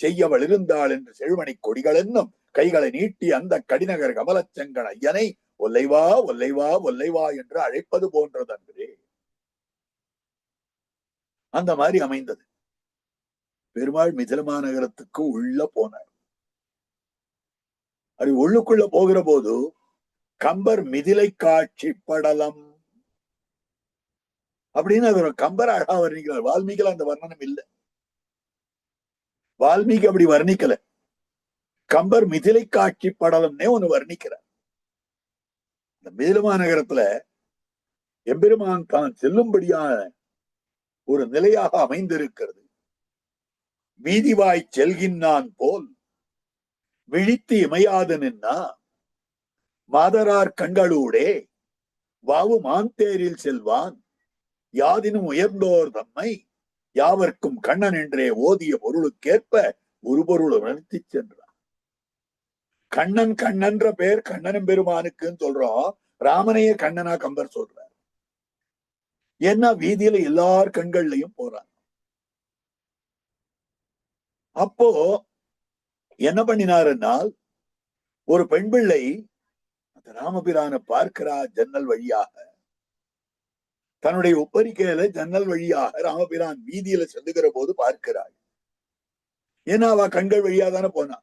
செய்யவள் இருந்தாள் என்று செழுமணி கொடிகள் என்னும் கைகளை நீட்டி அந்த கடிநகர் கமலச்செங்கன் ஐயனை ஒல்லைவா ஒல்லைவா ஒல்லைவா என்று அழைப்பது போன்றதன்றே. அந்த மாதிரி அமைந்தது. பெருமாள் மிதிலமா நகரத்துக்கு உள்ள போனார். அது உள்ளுக்குள்ள போகிற போது கம்பர் மிதிலை காட்சி படலம் அப்படின்னு அது ஒரு கம்பர் அழகா வர்ணிக்கிறார். வால்மீகில அந்த வர்ணனம் இல்லை. வால்மீகி அப்படி வர்ணிக்கல. கம்பர் மிதிலை காட்சி படலம்னே ஒண்ணு வர்ணிக்கிறார். இந்த மிதிலமா நகரத்துல எம்பெருமான் தான் செல்லும்படியான ஒரு நிலையாக அமைந்திருக்கிறது. வீதிவாய் செல்கின்றான் போல் விழித்து இமையாது நின்னா மாதரார் கண்களூடே வாவு மாந்தேரில் செல்வான் யாதினும் உயர்ந்தோர் தம்மை யாவர்க்கும் கண்ணன் என்றே ஓதிய பொருளுக்கேற்ப ஒரு பொருள் உணர்த்தி சென்றான். கண்ணன் கண்ணன்ற பேர் கண்ணனும் பெருமானுக்குன்னு சொல்றோம். ராமனையே கண்ணனா கம்பர் சொல்றார். ஏன்னா வீதியில எல்லார் கண்கள்லையும் போறான். அப்போ என்ன பண்ணினாருன்னால், ஒரு பெண் பிள்ளை அந்த ராமபிரான பார்க்கிறா ஜன்னல் வழியாக. தன்னுடைய ஒப்பரிக்கையில ஜன்னல் வழியாக ராமபிரான் வீதியில செல்லுகிற போது பார்க்கிறாள். ஏன்னா அவ கண்கள் வழியா தானே போனா.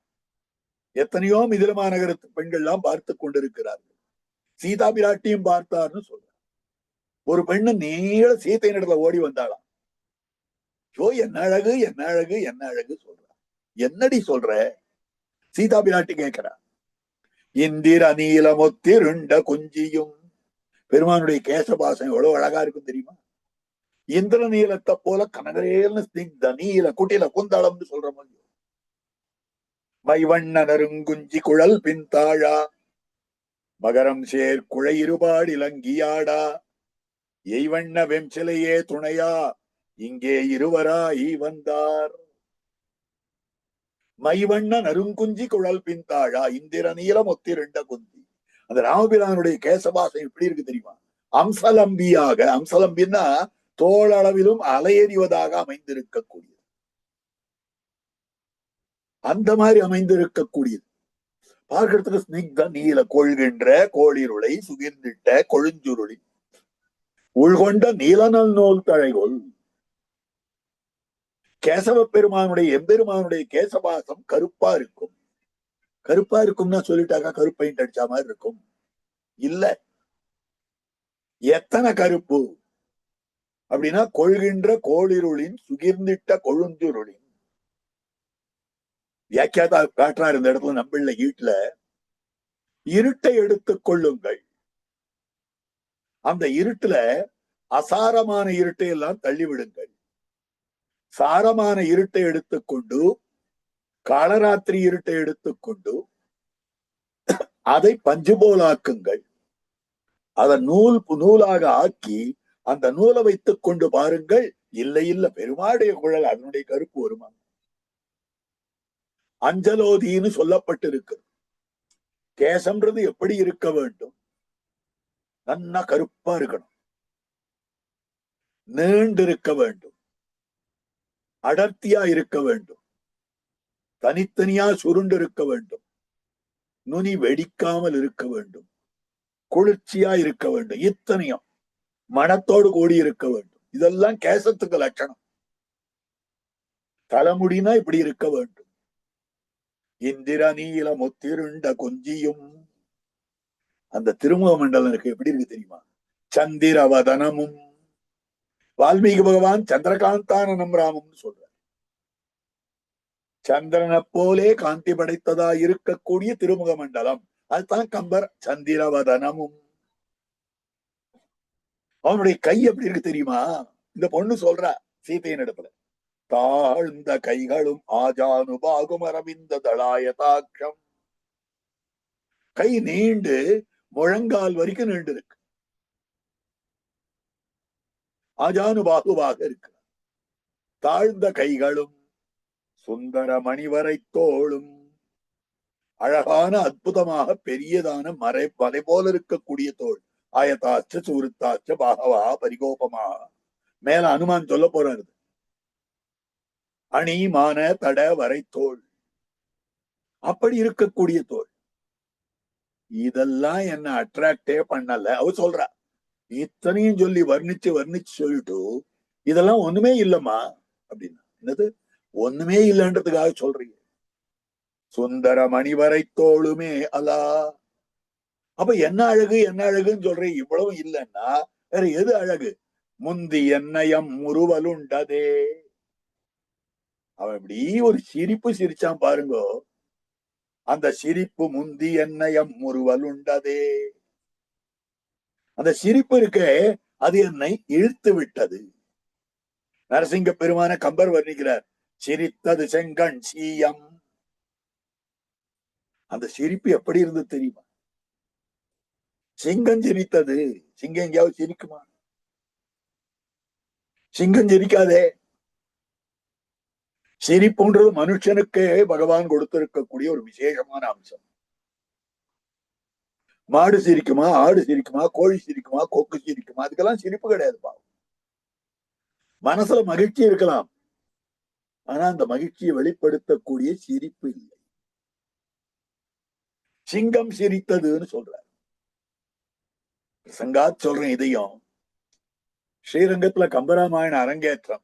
எத்தனையோ மிதிலமா நகரத்து பெண்கள் எல்லாம் பார்த்து கொண்டிருக்கிறார்கள். சீதா பிராட்டியும் பார்த்தார்னு சொல்ற. ஒரு பெண்ணு நீள சீத்தை இடத்துல ஓடி வந்தாளாம். யோ என்ன அழகு என்ன அழகு என்ன அழகு சொல்ற. என்னடி சொல்ற? சீதா பிராட்டி கேட்கிறா. இந்திர நீலமொத்திருண்ட குஞ்சியும். பெருமானுடைய கேசபாசம் எவ்வளவு அழகா இருக்கும் தெரியுமா? இந்திர நீலத்தை போல கனகரேல்னு ஸ்னிக்த நீல குட்டில குந்தளம்னு சொல்ற மாதிரி. மைவண்ண நருங்குஞ்சி குழல் பின்தாழா மகரம் சேர் குழை இருபாடு இலங்கியாடா எய்வண்ண வெம்சிலையே துணையா இங்கே இருவராய் வந்தார். மைவண்ண நறுங்குஞ்சி குழல் பின்தாழா இந்திர நீலம் ஒத்திருண்ட குந்தி. அந்த ராமபிரானுடைய கேசபாசம் எப்படி இருக்கு தெரியுமா? அம்சலம்பியாக, அம்சலம்பின்னா தோளளவிலும் அலையெறிவதாக அமைந்திருக்கக்கூடியது. அந்த மாதிரி அமைந்திருக்கக்கூடியது. பார்க்கறதுக்கு ஸ்னிக்த நீல கொள்கின்ற கோளிருளை சுகிர்ந்திட்ட கொழுஞ்சுருளி உள்கொண்ட நீலநல் நூல் தழைகொள். கேசவ பெருமானுடைய எம்பெருமானுடைய கேசபாசம் கருப்பா இருக்கும். கருப்பா இருக்கும்னா சொல்லிட்டாக்கா கருப்பு பெயிண்ட் அடிச்ச மாதிரி இருக்கும். இல்ல, எத்தனை கருப்பு அப்படின்னா கொள்கின்ற கோளிருளின் சுகிர்ந்திட்ட கொழுஞ்சுருளின். வியாக்கியாதா காட்டுறாரு இந்த இடத்துல நம்மள வீட்டுல இருட்டை எடுத்துக் கொள்ளுங்கள். அந்த இருட்டுல அசாரமான இருட்டை எல்லாம் தள்ளிவிடுங்கள். சாரமான இருட்டை எடுத்துக்கொண்டு காலராத்திரி இருட்டை எடுத்துக்கொண்டு அதை பஞ்சு போலாக்குங்கள். அதை நூலாக ஆக்கி அந்த நூலை வைத்துக் கொண்டு பாருங்கள். இல்லை இல்ல பெருமாடைய குழல் அதனுடைய கருப்பு வருமா? அஞ்சலோதின்னு சொல்லப்பட்டிருக்கு. கேசம்ன்றது எப்படி இருக்க வேண்டும்? நன்னா கருப்பா இருக்கணும், நீண்டு இருக்க வேண்டும், அடர்த்தியா இருக்க வேண்டும், தனித்தனியா சுருண்டு இருக்க வேண்டும், நுனி வெடிக்காமல் இருக்க வேண்டும், குளிர்ச்சியா இருக்க வேண்டும், இத்தனையும் மனத்தோடு கூடி இருக்க வேண்டும். இதெல்லாம் கேசத்துக்கு லட்சணம். தலைமுடினா இப்படி இருக்க வேண்டும். இந்திர நீல முத்திருண்ட கொஞ்சியும். அந்த திருமுக மண்டலம் இருக்கு, எப்படி இருக்கு தெரியுமா? சந்திரவதனமும். வால்மீகி பகவான் சந்திரகாந்தானனம் ராமம்னு சொல்ற. சந்திரனை போலே காந்தி படைத்ததா இருக்கக்கூடிய திருமுக மண்டலம். அதுதான் கம்பர் சந்திரவதனமும். அவனுடைய கை எப்படி இருக்கு தெரியுமா? இந்த பொண்ணு சொல்ற சீதையின் இடத்துல, தாழ்ந்த கைகளும் ஆஜானுபாகும் அரவிந்த தளாயதாட்சம். கை நீண்டு முழங்கால் வரைக்கும் நீண்டு இருக்கு, ஆஜானுபாகுவாக இருக்கு. தாழ்ந்த கைகளும் சுந்தர மணிவரை தோளும். அழகான அற்புதமாக பெரியதான மலை போல இருக்கக்கூடிய தோல். ஆயத்தாச்ச சூருத்தாச்ச பாகவா பரிகோபமா. மேல அனுமான் சொல்ல போறாரு. அணி மான தட வரை தோல், அப்படி இருக்கக்கூடிய தோல். இதெல்லாம் என்ன அட்ராக்டே பண்ணல. அவ சொல்றா, இத்தனையும் சொல்லி வர்ணிச்சு சொல்லிட்டு இதெல்லாம் ஒண்ணுமே இல்லம்மா அப்படின்னா. என்னது ஒண்ணுமே இல்லைன்றதுக்காக சொல்றீங்க? சுந்தர மணிவரை தோளுமே அல்லா. அப்ப என்ன அழகு என்ன அழகுன்னு சொல்றேன். இவ்வளவு இல்லைன்னா வேற எது அழகு? முந்தி என்னயம் முறுவலுண்டதே. அவன் இப்படி ஒரு சிரிப்பு சிரிச்சான் பாருங்க. அந்த சிரிப்பு முந்தி என்னயம் முறுவலுண்டதே. அந்த சிரிப்பு இருக்க, அது என்னை இழுத்து விட்டது. நரசிங்க பெருமான கம்பர் வர்ணிக்கிறார். சிரித்தது செங்கண் சீயம். அந்த சிரிப்பு எப்படி இருந்து தெரியுமா? சிங்கம் சிரித்தது. சிங்கம் எங்கேயாவது சிரிக்குமா? சிங்கம் சிரிக்காதே. சிரிப்புன்றது மனுஷனுக்கே பகவான் கொடுத்திருக்கக்கூடிய ஒரு விசேஷமான அம்சம். மாடு சிரிக்குமா, ஆடு சிரிக்குமா, கோழி சிரிக்குமா, கொக்கு சிரிக்குமா? அதுக்கெல்லாம் சிரிப்பு கிடையாது. பாவம், மனசுல மகிழ்ச்சி இருக்கலாம், ஆனா அந்த மகிழ்ச்சியை வெளிப்படுத்தக்கூடிய சிரிப்பு இல்லை. சிங்கம் சிரித்ததுன்னு சொல்ற. சங்காத் சொல்றேன். இதையும் ஸ்ரீரங்கத்துல கம்பராமாயண அரங்கேற்றம்.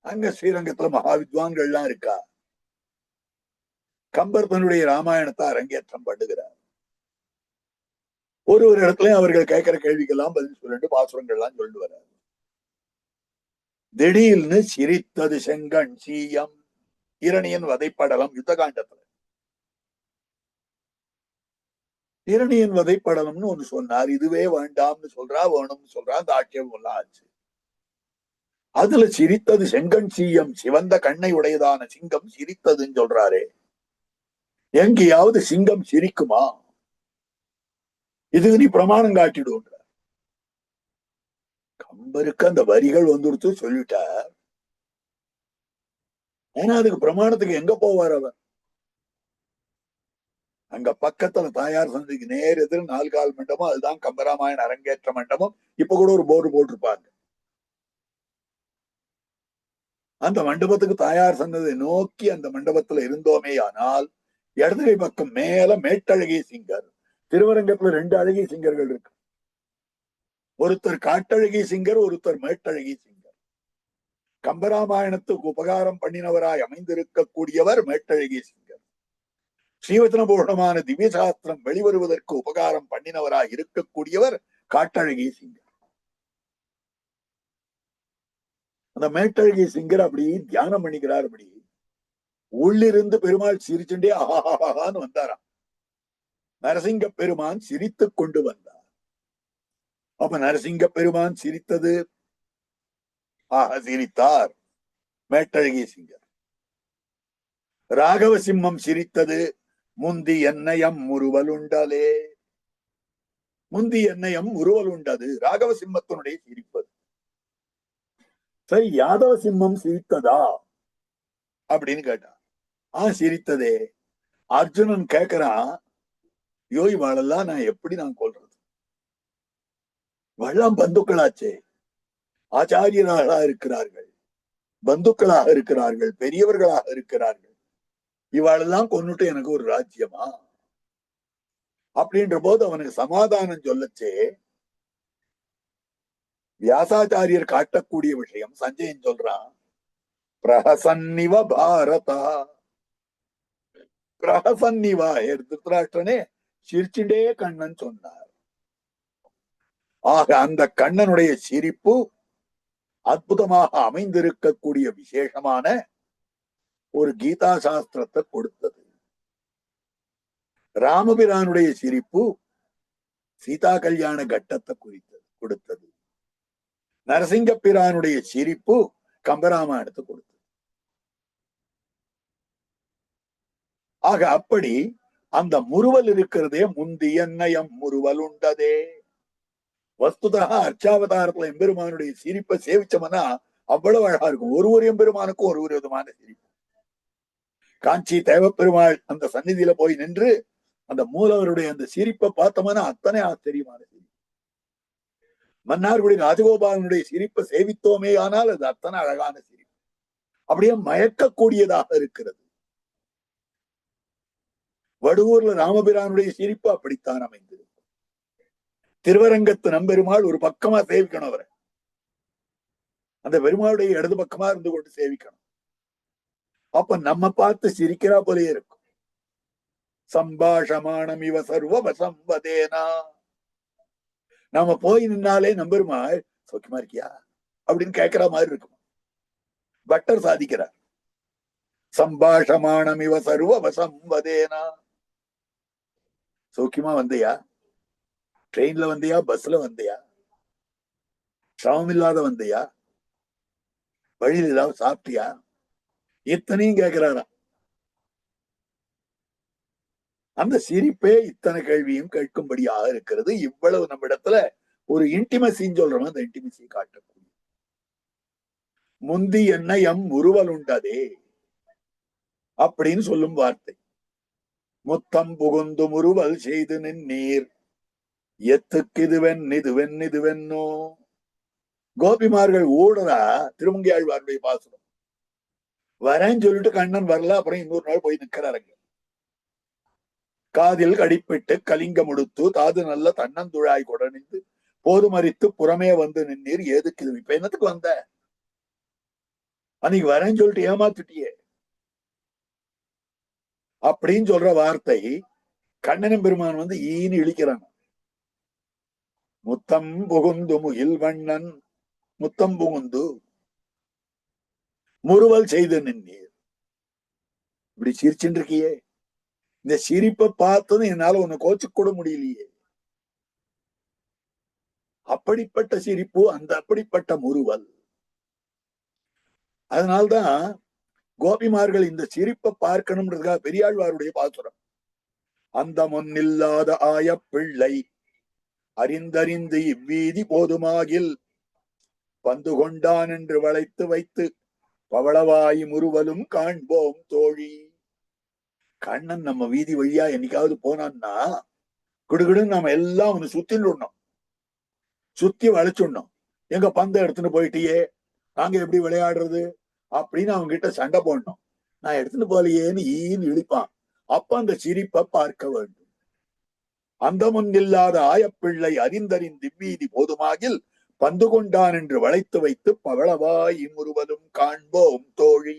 அங்க ஸ்ரீரங்கத்துல மகாவித்வான்கள்லாம் இருக்கா. கம்பர் தன்னுடைய ராமாயணத்தை அரங்கேற்றம் பண்ணுகிறார். ஒரு இடத்துலயும் அவர்கள் கேட்கிற கேள்விக்கெல்லாம் பதில் சொல்லிட்டு பாசுரங்கள்லாம் சொல்லிட்டு வர்றாரு. திடீர்னு சிரித்தது செங்கண் சீயம். இரணியன் வதைப்படலம் யுத்தகாண்டத்துல இரணியன் வதைப்படலம்னு ஒண்ணு சொன்னார். இதுவே வேண்டாம்னு சொல்றா, வேணும்னு சொல்றா. அந்த ஆட்சேபம் எல்லாம் ஆச்சு. அதுல சிரித்தது செங்கண் சீயம், சிவந்த கண்ணை உடையதான சிங்கம் சிரித்ததுன்னு சொல்றாரே. எங்கேயாவது சிங்கம் சிரிக்குமா? இதுக்கு நீ பிரமாணம் காட்டிடுன்ற. கம்பருக்கு அந்த வரிகள் வந்துடுத்து சொல்லிட்ட. ஏன்னா அதுக்கு பிரமாணத்துக்கு எங்க போவார் அவர்? அங்க பக்கத்துல தாயார் சந்தைக்கு நேர் எதிர 4 கால் மண்டபம், அதுதான் கம்பராமாயண அரங்கேற்ற மண்டபம். இப்ப கூட ஒரு போர்டு போட்டிருப்பாங்க. அந்த மண்டபத்துக்கு தாயார் சன்னதை நோக்கி அந்த மண்டபத்துல இருந்தோமே ஆனால் இடதுகை பக்கம் மேல மேட்டழகி சிங்கர். திருவரங்கத்துல 2 அழகி சிங்கர்கள் இருக்கு. ஒருத்தர் காட்டழகி சிங்கர், ஒருத்தர் மேட்டழகி சிங்கர். கம்பராமாயணத்துக்கு உபகாரம் பண்ணினவராய் அமைந்திருக்கக்கூடியவர் மேட்டழகி சிங்கர். ஸ்ரீவச்சன பூஷணமான திவ்ய சாஸ்திரம் வெளிவருவதற்கு உபகாரம் பண்ணினவராய் இருக்கக்கூடியவர் காட்டழகி சிங்கர். அந்த மேட்டழகி சிங்கர் அப்படி தியானம் பண்ணிக்கிறார். அப்படி உள்ளிருந்து பெருமாள் சிரிச்சுட்டே ஆஹான்னு வந்தாராம். நரசிங்க பெருமான் சிரித்துக் கொண்டு வந்தார். அப்ப நரசிங்க பெருமான் சிரித்தது, சிரித்தார் மேட்டழகி சிங்கர். ராகவ சிம்மம் சிரித்தது, முந்தி என்னயம் முறுவலுண்டலே. முந்தி என்னயம் முறுவலுண்டது ராகவ சிம்மத்தினுடைய சிரிப்பது. சரி, யாதவ சிம்மம் சிரித்ததா அப்படின்னு கேட்டா, சிரித்ததே. அர்ஜுனன் கேட்கிறான், இவாளெல்லாம் நான் எப்படி கொள்றது? வள்ளம் பந்துக்களாச்சே, ஆச்சாரியர்களாக இருக்கிறார்கள், பந்துக்களாக இருக்கிறார்கள், பெரியவர்களாக இருக்கிறார்கள். இவாளெல்லாம் கொன்னுட்டு எனக்கு ஒரு ராஜ்யமா? அப்படின்ற போது அவனுக்கு சமாதானம் சொல்லச்சே வியாசாச்சாரியர் காட்டக்கூடிய விஷயம் சஞ்சயன் சொல்றான். பிரஹசன்னிவ பாரதா, பிரஹசன்னிவா, திருத்தராஷ்டிரனே சிரிச்சுட்டே கண்ணன் சொன்னார். ஆக அந்த கண்ணனுடைய சிரிப்பு அற்புதமாக அமைந்திருக்கக்கூடிய விசேஷமான ஒரு கீதா சாஸ்திரத்தை கொடுத்தது. ராமபிரானுடைய சிரிப்பு சீதா கல்யாண கட்டத்தை கொடுத்தது. நரசிங்க பிரானுடைய சிரிப்பு கம்பராமாயணத்தை கொடுத்தது. ஆக அப்படி அந்த முறுவல் இருக்கிறதே, முந்தி என்னயம் முறுவல் உண்டதே. வஸ்துதாக அர்ச்சாவதாரத்துல எம்பெருமானுடைய சிரிப்பை சேவிச்சோம்னா அவ்வளவு அழகா இருக்கும். ஒரு எம்பெருமானுக்கும் ஒரு விதமான சிரிப்பு. காஞ்சி தேவப்பெருமாள் அந்த சந்நிதியில போய் நின்று அந்த மூலவருடைய அந்த சிரிப்பை பார்த்தோம்னா அத்தனை ஆச்சரியமான சிரிப்பு. மன்னார்குடி ராஜகோபாலனுடைய சிரிப்பை சேவித்தோமே ஆனால் அது அத்தனை அழகான சிரிப்பு. அப்படியே மயக்கக்கூடியதாக இருக்கிறது. வடுவூர்ல ராமபிரானுடைய சிரிப்பு அப்படித்தான் அமைந்திருக்கும். திருவரங்கத்து நம்பெருமாள் ஒரு பக்கமா சேவிக்கணும் அவரை. அந்த பெருமாளுடைய இடது பக்கமா இருந்து கொண்டு சேவிக்கணும். அப்ப நம்ம பார்த்து சிரிக்கிறா போலே இருக்கும். சம்பாஷமானம் இவ சர்வ வசம்பதேனா. நாம போய் நின்னாலே நம்பெருமாள் சௌக்கியமா இருக்கியா அப்படின்னு கேட்கிற மாதிரி இருக்கும். பட்டர் சாதிக்கிறார், சம்பாஷமானம் இவ சர்வ வசம்பதேனா. சௌக்கியமா வந்தியா? ட்ரெயின்ல வந்தியா? பஸ்ல வந்தியா? சிரமம் இல்லாத வந்தியா? வழியில் ஏதாவது சாப்பிட்டியா? இத்தனையும் கேட்கிறாராம். அந்த சிரிப்பே இத்தனை கேள்வியும் கேட்கும்படியாக இருக்கிறது. இவ்வளவு நம்ம இடத்துல ஒரு இன்டிமசின்னு சொல்றோம், அந்த இன்டிமசி காட்டக்கூடிய முந்தி என்னயம் முறுவல் உண்டதே அப்படின்னு சொல்லும் வார்த்தை. முத்தம் புகுந்து முறுவல் செய்து நின்னீர் எத்துக்கு இதுவென்னோ. கோபிமார்கள் ஓடுறா திருமங்கையாழ்வாருடைய பாசுரம். வரேன்னு சொல்லிட்டு கண்ணன் வரல. அப்புறம் இன்னொரு நாள் போய் நிக்கிறாருங்க. காதில் கடிப்பிட்டு கலிங்க முடுத்து தாது நல்ல தன்னந்துழாய் கொடனிந்து போது மறித்து புறமே வந்து நின்னீர் ஏதுக்கு இது? இப்ப என்னத்துக்கு வந்த? அன்னைக்கு வரேன்னு சொல்லிட்டு ஏமாத்துட்டியே அப்படின்னு சொல்ற வார்த்தை கண்ணனும் பெருமான் வந்து ஈன்னு இழிக்கிறாங்க. முத்தம் புகுந்து முகில் வண்ணன், முத்தம் புகுந்து முறுவல் செய்து நின்னீர். இப்படி சிரிச்சுட்டு இருக்கியே, இந்த சிரிப்பை பார்த்தது என்னால உன்னை கோச்சு கூட முடியலையே. அப்படிப்பட்ட சிரிப்பு, அந்த அப்படிப்பட்ட முறுவல். அதனால்தான் கோபிமார்கள் இந்த சிரிப்பை பார்க்கணும்ன்றதுக்காக பெரியாழ்வாருடைய பாசுரம். அந்த முன்னில்லாத ஆய பிள்ளை அறிந்தறிந்து இவ்வீதி போதுமாகில் வந்து கொண்டான் என்று வளைத்து வைத்து பவளவாய் முறுவலும் காண்போம் தோழி. கண்ணன் நம்ம வீதி வழியா என்னைக்காவது போனான்னா கிடுகிடுன்னு நம்ம எல்லாம் ஒண்ணு சுத்தின்னு சுத்தி வளைச்சுடணும். எங்க பந்த எடுத்துன்னு போயிட்டியே, நாங்க எப்படி விளையாடுறது அப்படின்னு அவங்க கிட்ட சண்டை போடணும். நான் எடுத்துன்னு போலையேன்னு ஈன்னு இழிப்பான். அப்ப அந்த சிரிப்பை பார்க்க வேண்டும். அந்த முன்னில்லாத ஆயப்பிள்ளை அறிந்தறிந்திவ்வீதி போதுமாகில் பந்து கொண்டான் என்று வளைத்து வைத்து பவளவாய் முறுவலும் காண்போம் தோழி.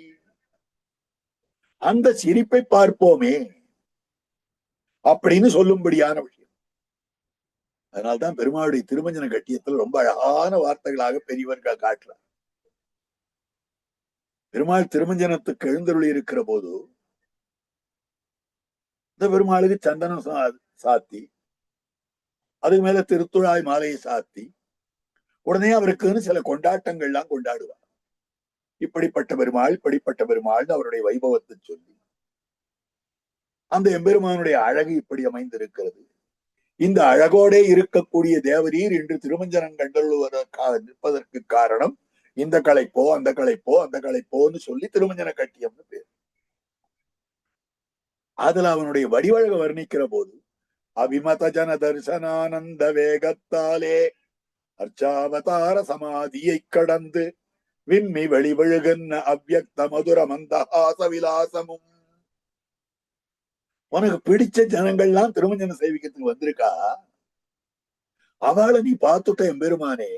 அந்த சிரிப்பை பார்ப்போமே அப்படின்னு சொல்லும்படியான விஷயம். அதனால்தான் பெருமாளுடைய திருமஞ்சன கட்டியத்தில் ரொம்ப அழகான வார்த்தைகளாக பெரியவர்கள் காட்டுறார். பெருமாள் திருமஞ்சனத்துக்கு எழுந்தருளி இருக்கிற போது இந்த பெருமாளுக்கு சந்தனம் சாத்தி, அதுக்கு மேல திருத்துழாய் மாலையை சாத்தி, உடனே அவருக்குன்னு சில கொண்டாட்டங்கள்லாம் கொண்டாடுவார். இப்படிப்பட்ட பெருமாள் இப்படிப்பட்ட பெருமாள் அவருடைய வைபவத்தை சொல்லி அந்த எம்பெருமானுடைய அழகு இப்படி அமைந்திருக்கிறது. இந்த அழகோடே இருக்கக்கூடிய தேவரீர் இன்று திருமஞ்சனம் கண்டருளுவதற்காக நிற்பதற்கு காரணம் இந்த களைப்போ அந்த களைப்போ அந்த களைப்போன்னு சொல்லி திருமஞ்சன கட்டியம்னு பேர். அதுல அவனுடைய வடிவழக வர்ணிக்கிற போது அபிமத ஜன தரிசனானந்த வேகத்தாலே அர்ச்சாவதார சமாதியை கடந்து விம்மி வெளிவழுகன்ன அவ்யக்த மதுர மந்தஹாச விலாசமும். உனக்கு பிடிச்ச ஜனங்கள்லாம் திருமஞ்சனம் சேவிக்கிறதுக்கு வந்திருக்கா, அவளை நீ பார்த்துட்ட எம்பெருமானே,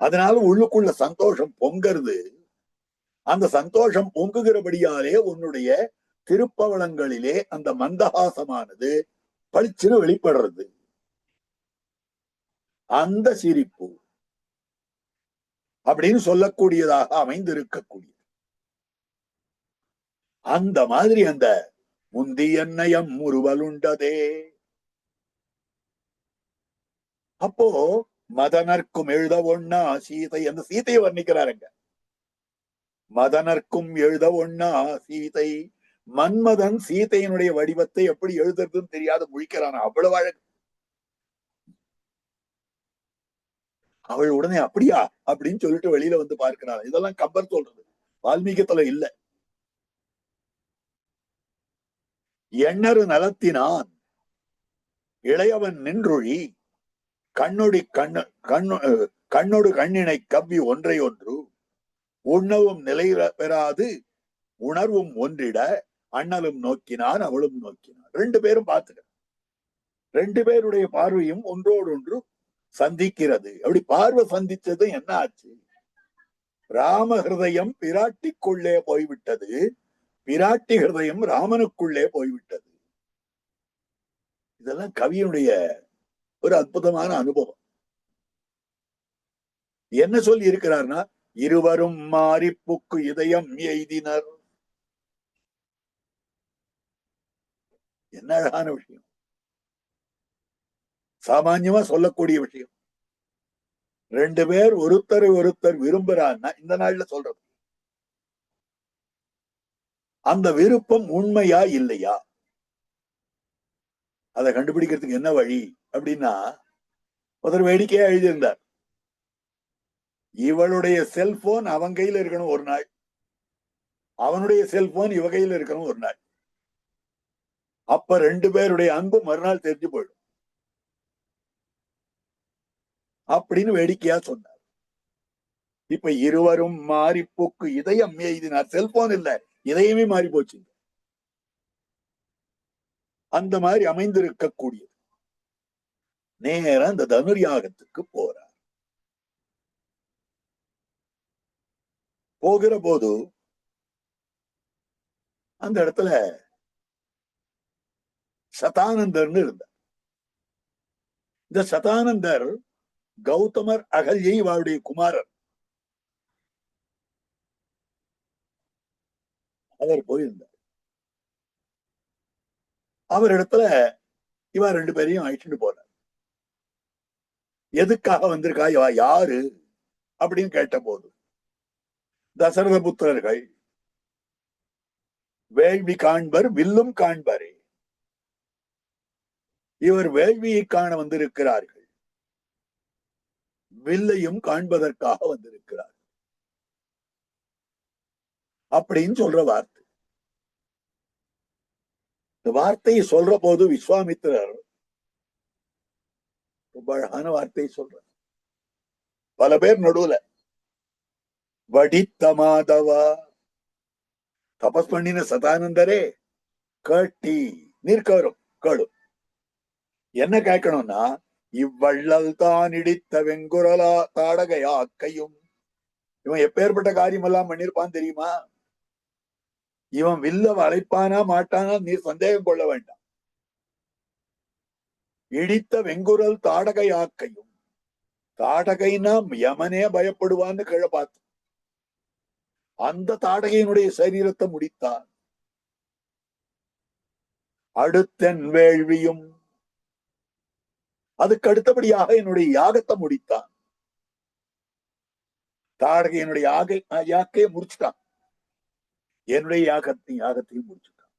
அதனால உள்ளுக்குள்ள சந்தோஷம் பொங்கறது. அந்த சந்தோஷம் பொங்குகிறபடியாலே உன்னுடைய திருப்பவளங்களிலே அந்த மந்தஹாசமானது பளிச்சுன்னு வெளிப்படுறது. அந்த சிரிப்பு அப்படின்னு சொல்லக்கூடியதாக அமைந்திருக்கக்கூடிய அந்த மாதிரி அந்த முந்தியன்னயம் முறுவலுண்டதே. அப்போ மதனர்க்கும் எழுத ஒண்ணா சீதை, அந்த சீதையை வர்ணிக்கிறாருங்க. மதனர்க்கும் எழுத ஒண்ணா சீதை. மன்மதன் சீதையினுடைய வடிவத்தை எப்படி எழுதுறதுன்னு தெரியாத முழிக்கிறான். அவ்வளவு அழகு. அவள் உடனே அப்படியா அப்படின்னு சொல்லிட்டு வெளியில வந்து பார்க்கிறாள். இதெல்லாம் கம்பர் சொல்றது, வால்மீகத்துல இல்ல. எண்ணறு நலத்தினான் இளையவன் நின்றொழி கண்ணொடி கண்ணொடு கண்ணினை கவ்வி ஒன்றை ஒன்று உண்ணவும் நிலை பெறாது உணர்வும் ஒன்றிட அண்ணலும் நோக்கினான் அவளும் நோக்கினான். ரெண்டு பேரும் பார்த்துக்க, ரெண்டு பேருடைய பார்வையும் ஒன்றோடு ஒன்று சந்திக்கிறது. அப்படி பார்வை சந்திச்சது என்ன ஆச்சு? ராம ஹிருதயம் பிராட்டிக்குள்ளே போய்விட்டது, பிராட்டி ஹிருதயம் ராமனுக்குள்ளே போய்விட்டது. இதெல்லாம் கவியுடைய ஒரு அற்புதமான அனுபவம். என்ன சொல்லி இருக்கிறார்னா, இருவரும் மாறிப்புக்கு இதயம் எய்தினர். என்ன அழகான விஷயம், சாமான்யமா சொல்லக்கூடிய விஷயம். ரெண்டு பேர் ஒருத்தரை ஒருத்தர் விரும்புறான்னா இந்த நாள்ல சொல்றது, அந்த விருப்பம் உண்மையா இல்லையா அதை கண்டுபிடிக்கிறதுக்கு என்ன வழி அப்படின்னா, ஒரு வேடிக்கையா எழுதியிருந்தார். இவளுடைய செல்போன் அவன் கையில இருக்கணும் ஒரு நாள், அவனுடைய செல்போன் இவ கையில இருக்கணும் ஒரு நாள். அப்ப ரெண்டு பேருடைய அன்பு மறுநாள் தெரிஞ்சு போயிடும் அப்படின்னு வேடிக்கையா சொன்னார். இப்ப இருவரும் மாறிப்போக்கு இதயம் எய்தினார். செல்போன் இல்ல, இதயமே மாறி போச்சு. அந்த மாதிரி அமைந்திருக்கக்கூடியது. நேரம் அந்த தனுர்யாகத்துக்கு போறார். போகிற போது அந்த இடத்துல சதானந்தர்னு இருந்தார். இந்த சதானந்தர் கௌதமர் அகல்யை அவருடைய குமாரர். அவர் போயிருந்தார். அவர் இடத்துல இவ ரெண்டு பேரையும் அழைச்சிட்டு போறார். எதுக்காக வந்திருக்கா, இவ யாரு அப்படின்னு கேட்ட போது, தசரத புத்திரர்கள் வேள்வி காண்பர் வில்லும் காண்பரே, இவர் வேள்வியை காண வந்திருக்கிறார்கள், வில்லையும் காண்பதற்காக வந்திருக்கிறார். அப்படின்னு சொல்ற வார்த்தை. இந்த வார்த்தையை சொல்ற போது விஸ்வாமித்திரர் ரொம்ப அழகான வார்த்தையை சொல்ற. பல பேர் நடுவுல வடித்த மாதவா, தபஸ் பண்ணின சதானந்தரே கேட்டி நிற்கரும் கேளு. என்ன கேட்கணும்னா, இவ்வள்ளல் தான் இடித்த வெங்குரலா தாடகையாக்கையும். இவன் எப்பேற்பட்ட காரியம் எல்லாம் பண்ணிருப்பான் தெரியுமா? இவன் வில்ல வளைப்பானா மாட்டானா நீர் சந்தேகம் கொள்ள வேண்டாம். இடித்த வெங்குரல் தாடகையாக்கையும். தாடகைனா யமனே பயப்படுவான்னு கீழே பார்த்து அந்த தாடகையினுடைய சரீரத்தை முடித்தான். அடுத்தன் வேள்வியும், அதுக்கு அடுத்தபடியாக என்னுடைய யாகத்தை முடித்தான். தாடகையினுடைய யாக்கையை முடிச்சுட்டான். என்னுடைய யாகத்தையும் முடிச்சுட்டான்.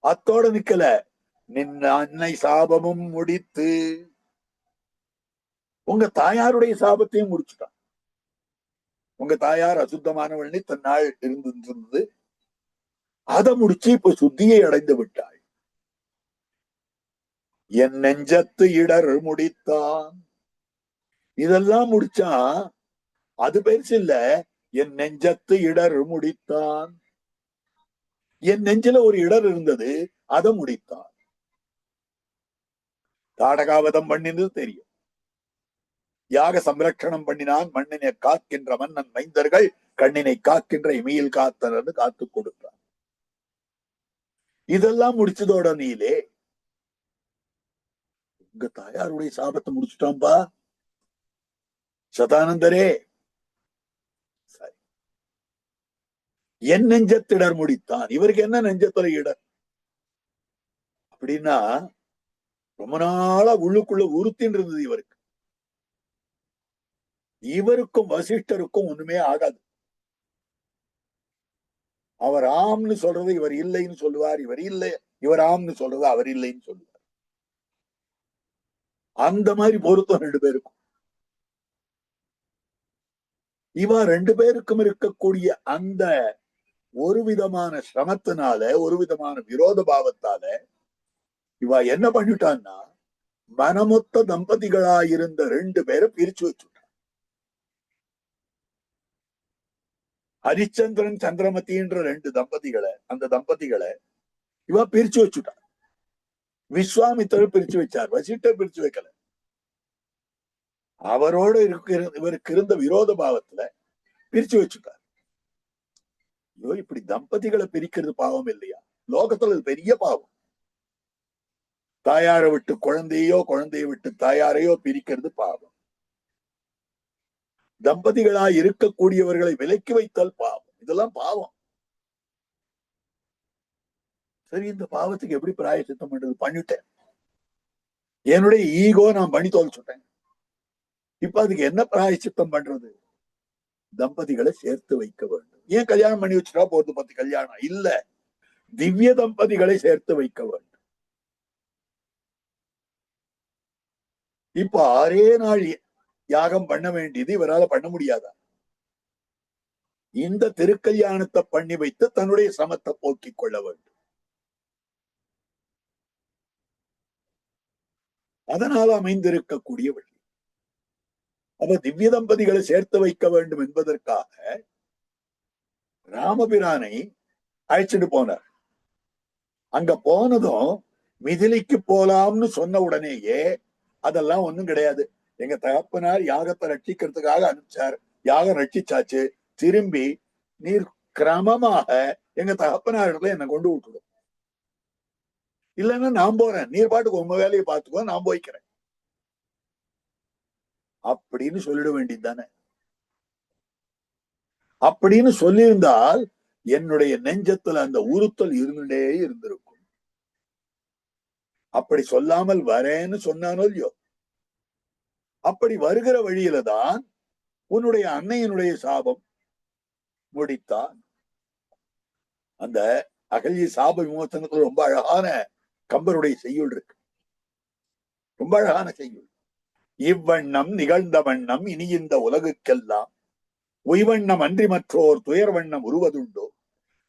அத்தோட நிக்கல, நின்ன அன்னை சாபமும் முடித்து உங்க தாயாருடைய சாபத்தையும் முடிச்சுட்டான். உங்க தாயார் அசுத்தமானவள்னு தன்னாள் இருந்தது, அதை முடிச்சு இப்ப சுத்தியை அடைந்து விட்டாள். என் நெஞ்சத்து இடர் முடித்தான். இதெல்லாம் முடிச்சா அது பெருசு இல்ல. என் நெஞ்சத்து இடர் முடித்தான். என் நெஞ்சில ஒரு இடர் இருந்தது, அதை முடித்தான். தாடகாவதம் பண்ணினது தெரியும். யாக சம்ரட்சணம் பண்ணினான். மண்ணினை காக்கின்ற மன்னன் மைந்தர்கள் கண்ணினை காக்கின்ற இமையில் காத்தனர்னு காத்து கொடுத்தான். இதெல்லாம் முடிச்சதோட நீலே உங்க தாயாருடைய சாபத்தை முடிச்சுட்டான்பா சதானந்தரே. சரி, என் நெஞ்சத்திடர் முடித்தான். இவருக்கு என்ன நெஞ்சத்துல இடர் அப்படின்னா, ரொம்ப நாளா உள்ளுக்குள்ள உறுத்தின் இருந்தது இவருக்கு. இவருக்கும் வசிஷ்டருக்கும் ஒண்ணுமே ஆகாது. அவர் ஆம்னு சொல்றது இவர் இல்லைன்னு சொல்லுவார், இவர் இல்லை இவர் ஆம்னு சொல்றது அவர் இல்லைன்னு சொல்லுவார். அந்த மாதிரி பொருத்தம் ரெண்டு பேருக்கும். இவ ரெண்டு பேருக்கும் இருக்கக்கூடிய அந்த ஒரு விதமான சிரமத்தினால, ஒரு விதமான விரோத பாவத்தால இவ என்ன பண்ணிட்டான்னா, மனமொத்த தம்பதிகளாயிருந்த ரெண்டு பேரை பிரிச்சு வச்சுட்டான். ஹரிச்சந்திரன் சந்திரமதின்ற ரெண்டு தம்பதிகளை, அந்த தம்பதிகளை இவ பிரிச்சு வச்சுட்டான். விஸ்வாமித்திரர் பிரிச்சு வச்சார், வசிஷ்டர் பிரிச்சு வைக்கல. அவரோடு இவருக்கு இருந்த விரோத பாவத்துல பிரிச்சு வச்சுட்டார். ஐயோ, இப்படி தம்பதிகளை பிரிக்கிறது பாவம் இல்லையா? லோகத்துல பெரிய பாவம். தாயாரை விட்டு குழந்தையோ, குழந்தையை விட்டு தாயாரையோ பிரிக்கிறது பாவம். தம்பதிகளாய் இருக்கக்கூடியவர்களை விலக்கி வைத்தல் பாவம். இதெல்லாம் பாவம். சரி, இந்த பாவத்துக்கு எப்படி பிராயசித்தம் பண்றது? பண்ணிட்டேன். என்னுடைய ஈகோ நான் பண்ணி தொலைச்சுட்டேன். இப்ப அதுக்கு என்ன பிராயசித்தம் பண்றது? தம்பதிகளை சேர்த்து வைக்க வேண்டும். ஏன் கல்யாணம் பண்ணி வச்சுட்டா போறது 10 கல்யாணம் இல்ல, திவ்ய தம்பதிகளை சேர்த்து வைக்க வேண்டும். இப்ப 6 நாள் யாகம் பண்ண வேண்டியது இவரால பண்ண முடியாதா? இந்த திருக்கல்யாணத்தை பண்ணி வைத்து தன்னுடைய சிரமத்தை போக்கிக் கொள்ள வேண்டும். அதனால் அமைந்திருக்கக்கூடிய வழி. அப்ப திவ்ய தம்பதிகளை சேர்த்து வைக்க வேண்டும் என்பதற்காக ராமபிரானை அழைச்சிட்டு போனார். அங்க போனதும் மிதிலைக்கு போலாம்னு சொன்ன உடனேயே அதெல்லாம் ஒண்ணும் கிடையாது, எங்க தகப்பனார் யாகத்தை ரட்சிக்கிறதுக்காக அனுப்பிச்சார், யாகம் ரட்சிச்சாச்சு, திரும்பி நீர் கிரமமாக எங்க தகப்பனார் இடத்துல என்னை கொண்டு விட்டுடும், இல்லைன்னா நான் போறேன், நீர் பாட்டுக்கு உங்க வேலையை பார்த்துக்கோ, நான் போய்க்கிறேன் அப்படின்னு சொல்லிட வேண்டியது தானே. அப்படின்னு சொல்லியிருந்தால் என்னுடைய நெஞ்சத்துல அந்த உறுத்தல் இருந்துட்டே இருந்திருக்கும். அப்படி சொல்லாமல் வரேன்னு சொன்னானோ இல்லையோ, அப்படி வருகிற வழியில தான் உன்னுடைய அன்னையினுடைய சாபம் முடித்தான். அந்த அகல்ய சாப விமோசனத்துல ரொம்ப அழகான கம்பருடைய செய்யுள் இருக்கு, ரொம்ப அழகான செய்யுள். இவ்வண்ணம் நிகழ்ந்த வண்ணம் இனி இந்த உலகுக்கெல்லாம் உய்வண்ணம் அன்றி மற்றோர் துயர் வண்ணம் உருவதுண்டோ,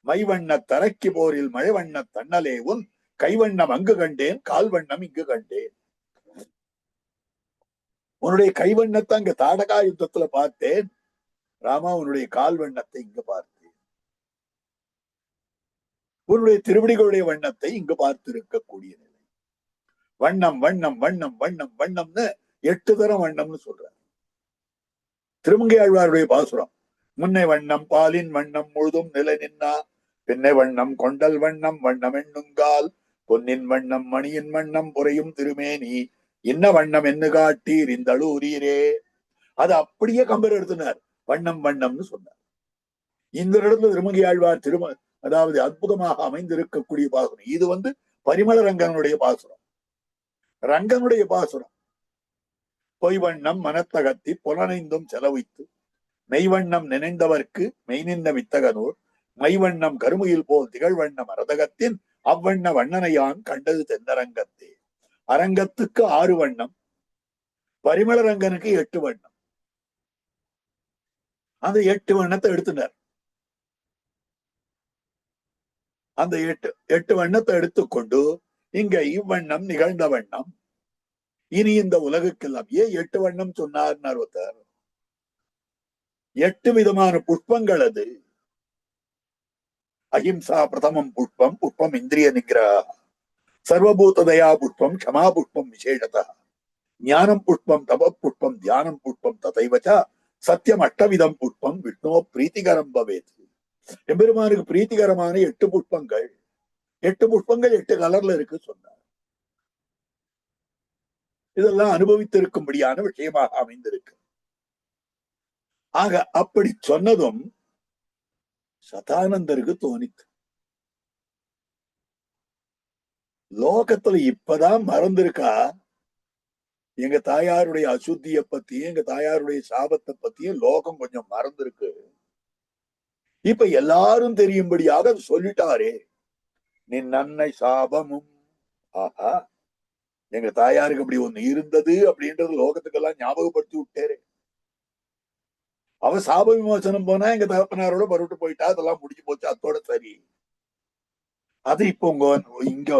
மைவண்ண தரக்கி போரில் மழைவண்ண தன்னலே உன் கைவண்ணம் அங்கு கண்டேன், கால்வண்ணம் இங்கு கண்டேன். உன்னுடைய கைவண்ணத்தை அங்க தாடகா யுத்தத்துல பார்த்தேன், ராமா உன்னுடைய கால்வண்ணத்தை இங்க பார்த்தேன். உன்னுடைய திருவடிகளுடைய வண்ணத்தை இங்கு பார்த்திருக்கக்கூடிய நிலை. வண்ணம் வண்ணம் வண்ணம் வண்ணம் வண்ணம்னு 8 தரம் வண்ணம்னு சொல்றார் திருமங்கை ஆழ்வாருடைய பாசுரம். முன்னை வண்ணம் பாலின் வண்ணம் முழுதும் நிலை நின்னா, பின்னை வண்ணம் கொண்டல் வண்ணம் வண்ணம் எண்ணுங்கால், பொன்னின் வண்ணம் மணியின் வண்ணம் புரையும் திருமேனி, இன்ன வண்ணம் என்று காட்டீர் இந்த அழூரீரே. அது அப்படியே கம்பர் எடுத்தினார், வண்ணம் வண்ணம்னு சொன்னார். இந்த இடத்துல திருமங்கை ஆழ்வார் அதாவது அற்புதமாக அமைந்திருக்கக்கூடிய பாசுரம். இது பரிமள ரங்கனுடைய பாசுரம், ரங்கனுடைய பாசுரம். பொய்வண்ணம் மனத்தகத்தி புலனைந்தும் செலவித்து, மெய்வண்ணம் நினைந்தவர்க்கு மெய் நின்ற வித்தகனூர், மைவண்ணம் கருமுயில் போல் திகழ்வண்ணம் அரதகத்தின் அவ்வண்ண வண்ணனையான் கண்டது தென்னரங்கத்தே. அரங்கத்துக்கு 6 வண்ணம், பரிமள ரங்கனுக்கு 8 வண்ணம். அந்த 8 வண்ணத்தை எடுத்துனார். அந்த 8 வண்ணத்தை எடுத்துக்கொண்டு இங்க இவ்வண்ணம் நிகழ்ந்த வண்ணம், இனி இந்த உலகுக்கெல்லாம் ஏன் 8 வண்ணம் சொன்னார் ஒருத்தர். 8 விதமான புஷ்பங்கள் அது. அஹிம்சா பிரதமம் புஷ்பம், புஷ்பம் இந்திரிய நிகிரஹ, சர்வபூத தயா புஷ்பம், க்ஷமா புஷ்பம் விசேஷதா, ஞானம் புஷ்பம், தப புஷ்பம், தியானம் புஷ்பம், ததைவச்ச சத்தியம் அஷ்டவிதம் புஷ்பம், விஷ்ணோ பிரீத்திகரம் பவேத். எம்பெருமானுக்கு பிரீத்திகரமான 8 புஷ்பங்கள். 8 புஷ்பங்கள் 8 கலர்ல இருக்கு சொன்னார். இதெல்லாம் அனுபவித்திருக்கும்படியான விஷயமாக அமைந்திருக்கு. ஆக அப்படி சொன்னதும் சதானந்தருக்கு தோணித்து, லோகத்துல இப்பதான் மறந்திருக்கா எங்க தாயாருடைய அசுத்திய பத்தியும் எங்க தாயாருடைய சாபத்தை பத்தியும் லோகம் கொஞ்சம் மறந்திருக்கு. இப்ப எல்லாரும் தெரியும்படியாக சொல்லிட்டாரே, நின் அன்னை சாபமும். ஆஹா, எங்க தாயாருக்கு அப்படி ஒண்ணு இருந்தது அப்படின்றது லோகத்துக்கெல்லாம் ஞாபகப்படுத்தி விட்டேரு. அவ சாப விமோசனம் போனா எங்க தகப்பனாரோட பருவிட்டு போயிட்டா, அதெல்லாம் முடிஞ்சு போச்சு, அத்தோட சரி. அது இப்போ இங்க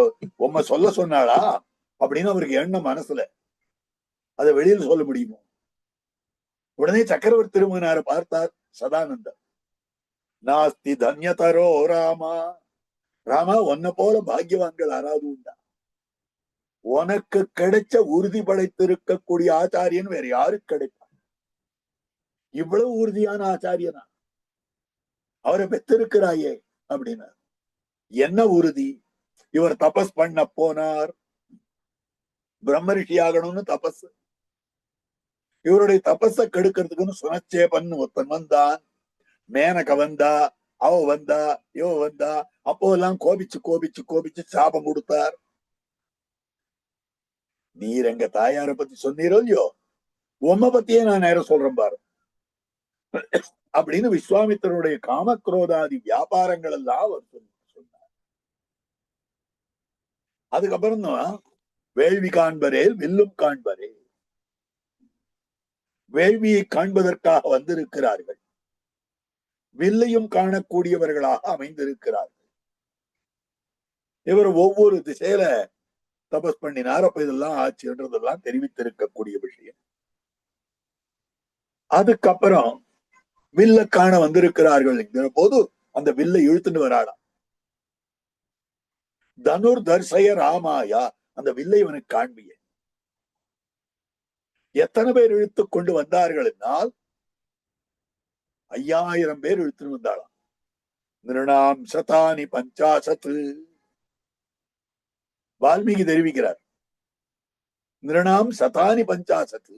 உம்ம சொல்ல சொன்னாளா அப்படின்னு அவருக்கு எண்ணம் மனசுல. அதை வெளியில சொல்ல முடியுமோ? உடனே சக்கரவர்த்தி திருமகனாரை பார்த்தார் சதானந்தர். நாஸ்தி தன்யதரோ ராமா, ராமா உன்னை போல பாக்கியவான்கள் யாராவது உண்டா? உனக்கு கிடைச்ச உறுதி படைத்திருக்கக்கூடிய ஆச்சாரியன் வேற யாருக்கு கிடைப்பான்? இவ்வளவு உறுதியான ஆச்சாரியனா அவரை பெற்றிருக்கிறாயே அப்படின்னா என்ன உறுதி? இவர் தபஸ் பண்ண போனார், பிரம்மரிஷி ஆகணும்னு தபஸ். இவருடைய தபஸ கெடுக்கிறதுக்குன்னு சுனச்சேபன் ஒருத்தன் வந்தான். மேனக வந்தா, அவ வந்தா, இவ வந்தா. அப்போ எல்லாம் கோபிச்சு கோபிச்சு கோபிச்சு சாபம் கொடுத்தார். நீர் எங்க தாயார பத்தி சொன்னீரோ இல்லையோ, உம்ம பத்தியே நான் நேரம் சொல்றேன் பாரு அப்படின்னு விஸ்வாமித்திரனுடைய காமக்ரோதாதி வியாபாரங்கள் எல்லாம் அவர் சொன்னார். அதுக்கப்புறம் தான் வேள்வி காண்பரே வில்லும் காண்பரே, வேள்வியை காண்பதற்காக வந்திருக்கிறார்கள், வில்லையும் காணக்கூடியவர்களாக அமைந்திருக்கிறார்கள். இவர் ஒவ்வொரு திசையில தபஸ் பண்ணினார். அப்ப இதெல்லாம் ஆச்சுன்றதெல்லாம் தெரிவித்திருக்கக்கூடிய விஷயம். அதுக்கப்புறம் வில்ல காண வந்திருக்கிறார்கள் போது அந்த வில்லை இழுத்துட்டு வராடாம். தனுர் தர்சய ராமாயா, அந்த வில்லை இவனுக்கு காண்பிய. எத்தனை பேர் இழுத்து கொண்டு வந்தார்கள் என்றால் 5000 பேர் இழுத்துட்டு வந்தாளாம். நிருணாம் சதானி பஞ்சாசத்து, வால்மீகி தெரிவிக்கிறார். நிருணாம் சதானி பஞ்சாசத்து,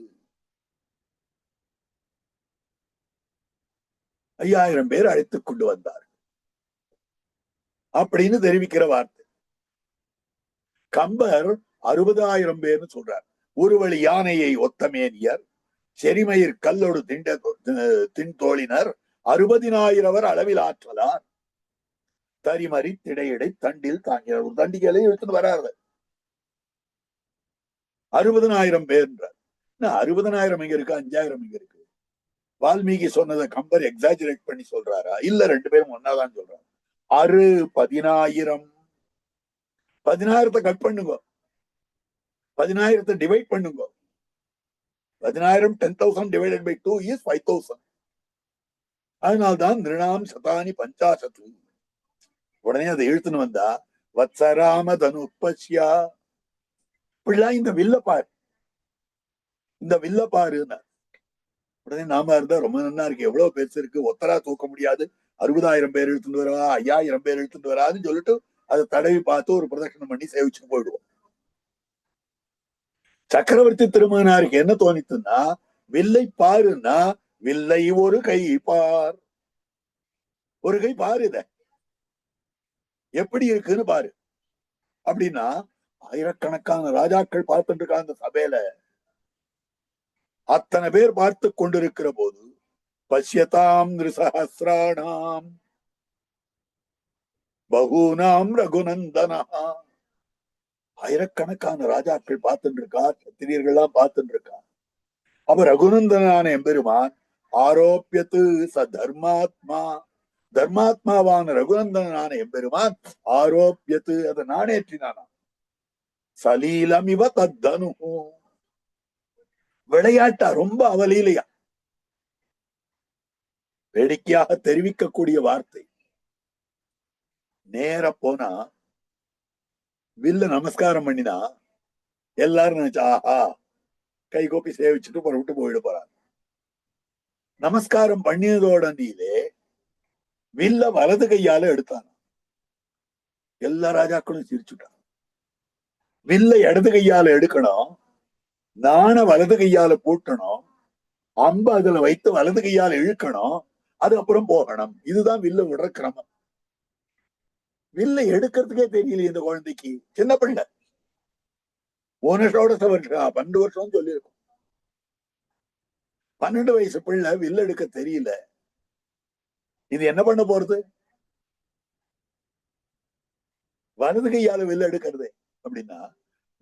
5000 பேர் அழைத்துக் கொண்டு வந்தார் அப்படின்னு தெரிவிக்கிற வார்த்தை. கம்பர் 60,000 பேர்னு சொல்றார். ஒரு வழி யானையை ஒத்தமேனியர், செரிமயிர் கல்லோடு தின்தோளினர், 60,000 அளவில் ஆற்றலார், தரிமறி திடையிடை தண்டில் தாங்கினார். ஒரு தண்டிகளை எடுத்துட்டு வராரு. 60,000 பேர். 60,000 எங்க இருக்கு, 5,000 எங்க இருக்கு? வால்மீகி சொன்னதை கம்பர் எக்ஸாஜரேட் பண்ணி சொல்றாரா? இல்ல, ரெண்டு பேரும் ஒன்னாதான் சொல்றாங்க. 10,000 10,000 கட் பண்ணுங்க, 10,000 டிவைட் பண்ணுங்க. 10,000 10,000 டிவைடட் பை 2 இஸ் 5,000. அதனால்தான் நிருணாம் சதானி பஞ்சாசத்து. உடனே அதை இழுத்துன்னு வந்தா வத்சராம தனுப்பஸ்யா, பிள்ளை இந்த வில்ல பாரு, இந்த வில்ல பாருன்னா. உடனே நாம இருந்தா ரொம்ப நல்லா இருக்கு, எவ்வளவு பெருசு இருக்கு, ஒத்தரா தூக்க முடியாது, 60,000 பேர் இழுத்துட்டு வரா, 5,000 பேர் இழுத்துட்டு வராதுன்னு சொல்லிட்டு அதை தடவி பார்த்து ஒரு பிரதட்சணம் பண்ணி சேவிச்சுட்டு போயிடுவோம். சக்கரவர்த்தி திருமகனாருக்கு என்ன தோணித்துன்னா, வில்லை பாருன்னா வில்லை ஒரு கை பார், ஒரு கை பாரு, இத எப்படி இருக்குன்னு பாரு அப்படின்னா. ஆயிரக்கணக்கான ராஜாக்கள் பார்த்துட்டு இருக்காங்க அந்த சபையில. அத்தனை பேர் பார்த்து கொண்டிருக்கிற போது பஷ்யதாம் நிருசஹஸ்ராணாம் பகூனாம் ரகுநந்தனா, ஆயிரக்கணக்கான ராஜாக்கள் பார்த்துட்டு இருக்கா, சத்திரியர்கள்லாம் பார்த்துட்டு இருக்கா. அப்ப ரகுநந்தனான எம்பெருமான் ஆரோப்பியத்து ச தர்மாத்மா, தர்மாத்மாவான ரகுநந்தனான எம்பெருமான் ஆரோப்பியத்து, அதை நாணேற்றினானா. சலீலம் இவ தத்தனு, விளையாட்டா, ரொம்ப அவலீலையா, வேடிக்கையாக தெரிவிக்கக்கூடிய வார்த்தை. நேர போனா வில்ல நமஸ்காரம் பண்ணினா எல்லாரும் நினைச்சா ஆஹா, கை கோப்பி சேவிச்சுட்டு புறவிட்டு போயிட போறாங்க. நமஸ்காரம் பண்ணியதோட நீலே வில்ல வலது கையால எடுத்தாங்க. எல்லா ராஜாக்களும் சிரிச்சுட்டாங்க. வில்ல இடது கையால எடுக்கணும், நாண வலது கையால பூட்டணும், அம்பு அதுல வைத்து வலது கையால இழுக்கணும், அது அப்புறம் போகணும். இதுதான் வில்ல விடுற கிரமம். வில்ல எடுக்கிறதுக்கே தெரியல இந்த குழந்தைக்கு, சின்ன பிள்ளை, 12 வருஷம் 12 வருஷம் சொல்லியிருக்கும். 12 வயசு பிள்ளை வில்ல எடுக்க தெரியல. இது என்ன பண்ண போறது? வலது கையால வில்ல எடுக்கிறது அப்படின்னா,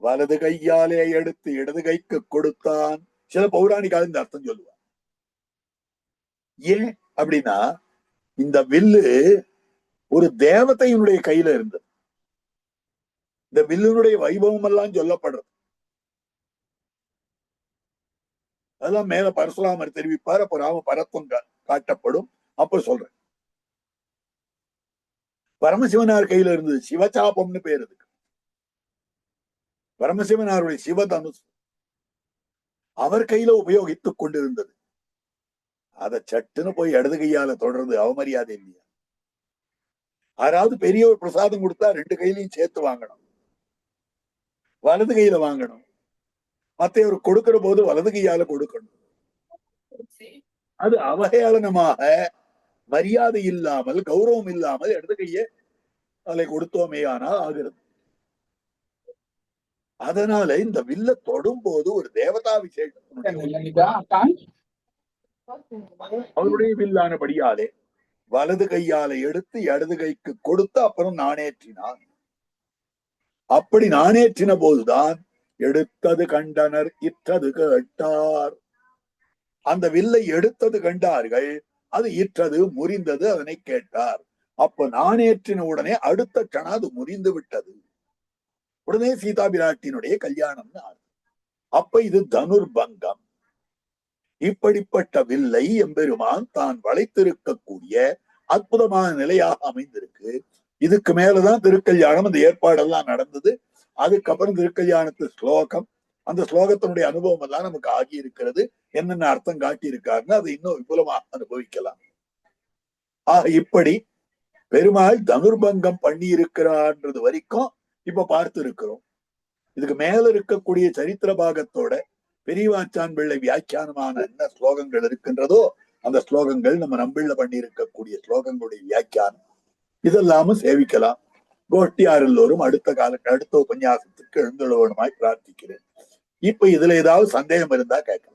வலது கையாலே எடுத்து இடது கைக்கு கொடுத்தான். சில பௌராணிகால இந்த அர்த்தம் சொல்லுவான். ஏன் அப்படின்னா, இந்த வில்லு ஒரு தேவதையினுடைய கையில இருந்தது. இந்த வில்லினுடைய வைபவம் எல்லாம் சொல்லப்படுறது. அதெல்லாம் மேல பரசுராமர் தெரிவிப்பார். அப்ப ராம பரத்துவம் காட்டப்படும். அப்ப சொல்றேன், பரமசிவனார் கையில இருந்தது. சிவசாபம்னு பேர் இருக்கு. பரமசிவனாருடைய சிவதனுஷ் அவர் கையில உபயோகித்துக் கொண்டிருந்தது. அதை சட்டுன்னு போய் இடது கையால தொடர்ந்து அவமரியாதை இல்லையா? யாராவது பெரிய ஒரு பிரசாதம் கொடுத்தா 2 கையிலையும் சேர்த்து வாங்கணும், வலது கையில வாங்கணும். மத்தையவர் கொடுக்கிற போது வலது கையால கொடுக்கணும். அது அவஹேளனமாக, மரியாதை இல்லாமல், கௌரவம் இல்லாமல் இடது கையை அதை கொடுத்தோமே ஆனால் ஆகிறது. அதனால இந்த வில்ல தொடும் போது ஒரு தேவதா விசேஷம் அவருடைய வில்லானபடியாலே வலது கையால எடுத்து இடது கைக்கு கொடுத்து அப்புறம் நாணேற்றினான். அப்படி நாணேற்றின போதுதான் எடுத்தது கண்டனர், இற்றது கேட்டார். அந்த வில்லை எடுத்தது கண்டார்கள், அது இற்றது, முறிந்தது, அதனை கேட்டார். அப்ப நாணேற்றின உடனே அடுத்த கணம் அது முறிந்து விட்டது. உடனே சீதா பிராட்டியினுடைய கல்யாணம். அப்ப இது தனுர்பங்கம். இப்படிப்பட்ட வில்லை எம்பெருமான் தான் வளைத்திருக்கக்கூடிய அற்புதமான நிலையாக அமைந்திருக்கு. இதுக்கு மேலதான் திருக்கல்யாணம், அந்த ஏற்பாடெல்லாம் நடந்தது. அதுக்கப்புறம் திருக்கல்யாணத்து ஸ்லோகம், அந்த ஸ்லோகத்தினுடைய அனுபவம் எல்லாம் நமக்கு ஆகி இருக்கிறது. என்னென்ன அர்த்தம் காட்டி இருக்காருன்னு அதை இன்னும் விபுலமாக அனுபவிக்கலாம். இப்படி பெருமாள் தனுர்பங்கம் பண்ணி இருக்கிறார்ன்றது வரைக்கும் இப்ப பார்த்து இருக்கிறோம். இதுக்கு மேல இருக்கக்கூடிய சரித்திர பாகத்தோட பெரியவாச்சான் பிள்ளை வியாக்கியானமான என்ன ஸ்லோகங்கள் இருக்கின்றதோ அந்த ஸ்லோகங்கள் நம்ம நம்பிள்ள பண்ணி இருக்கக்கூடிய ஸ்லோகங்களுடைய வியாக்கியானம் இதெல்லாமும் சேவிக்கலாம். கோஷ்டியார் எல்லோரும் அடுத்த உபன்யாசத்துக்கு எழுந்துள்ளவனுமாய் பிரார்த்திக்கிறேன். இப்ப இதுல ஏதாவது சந்தேகம் இருந்தா கேட்க.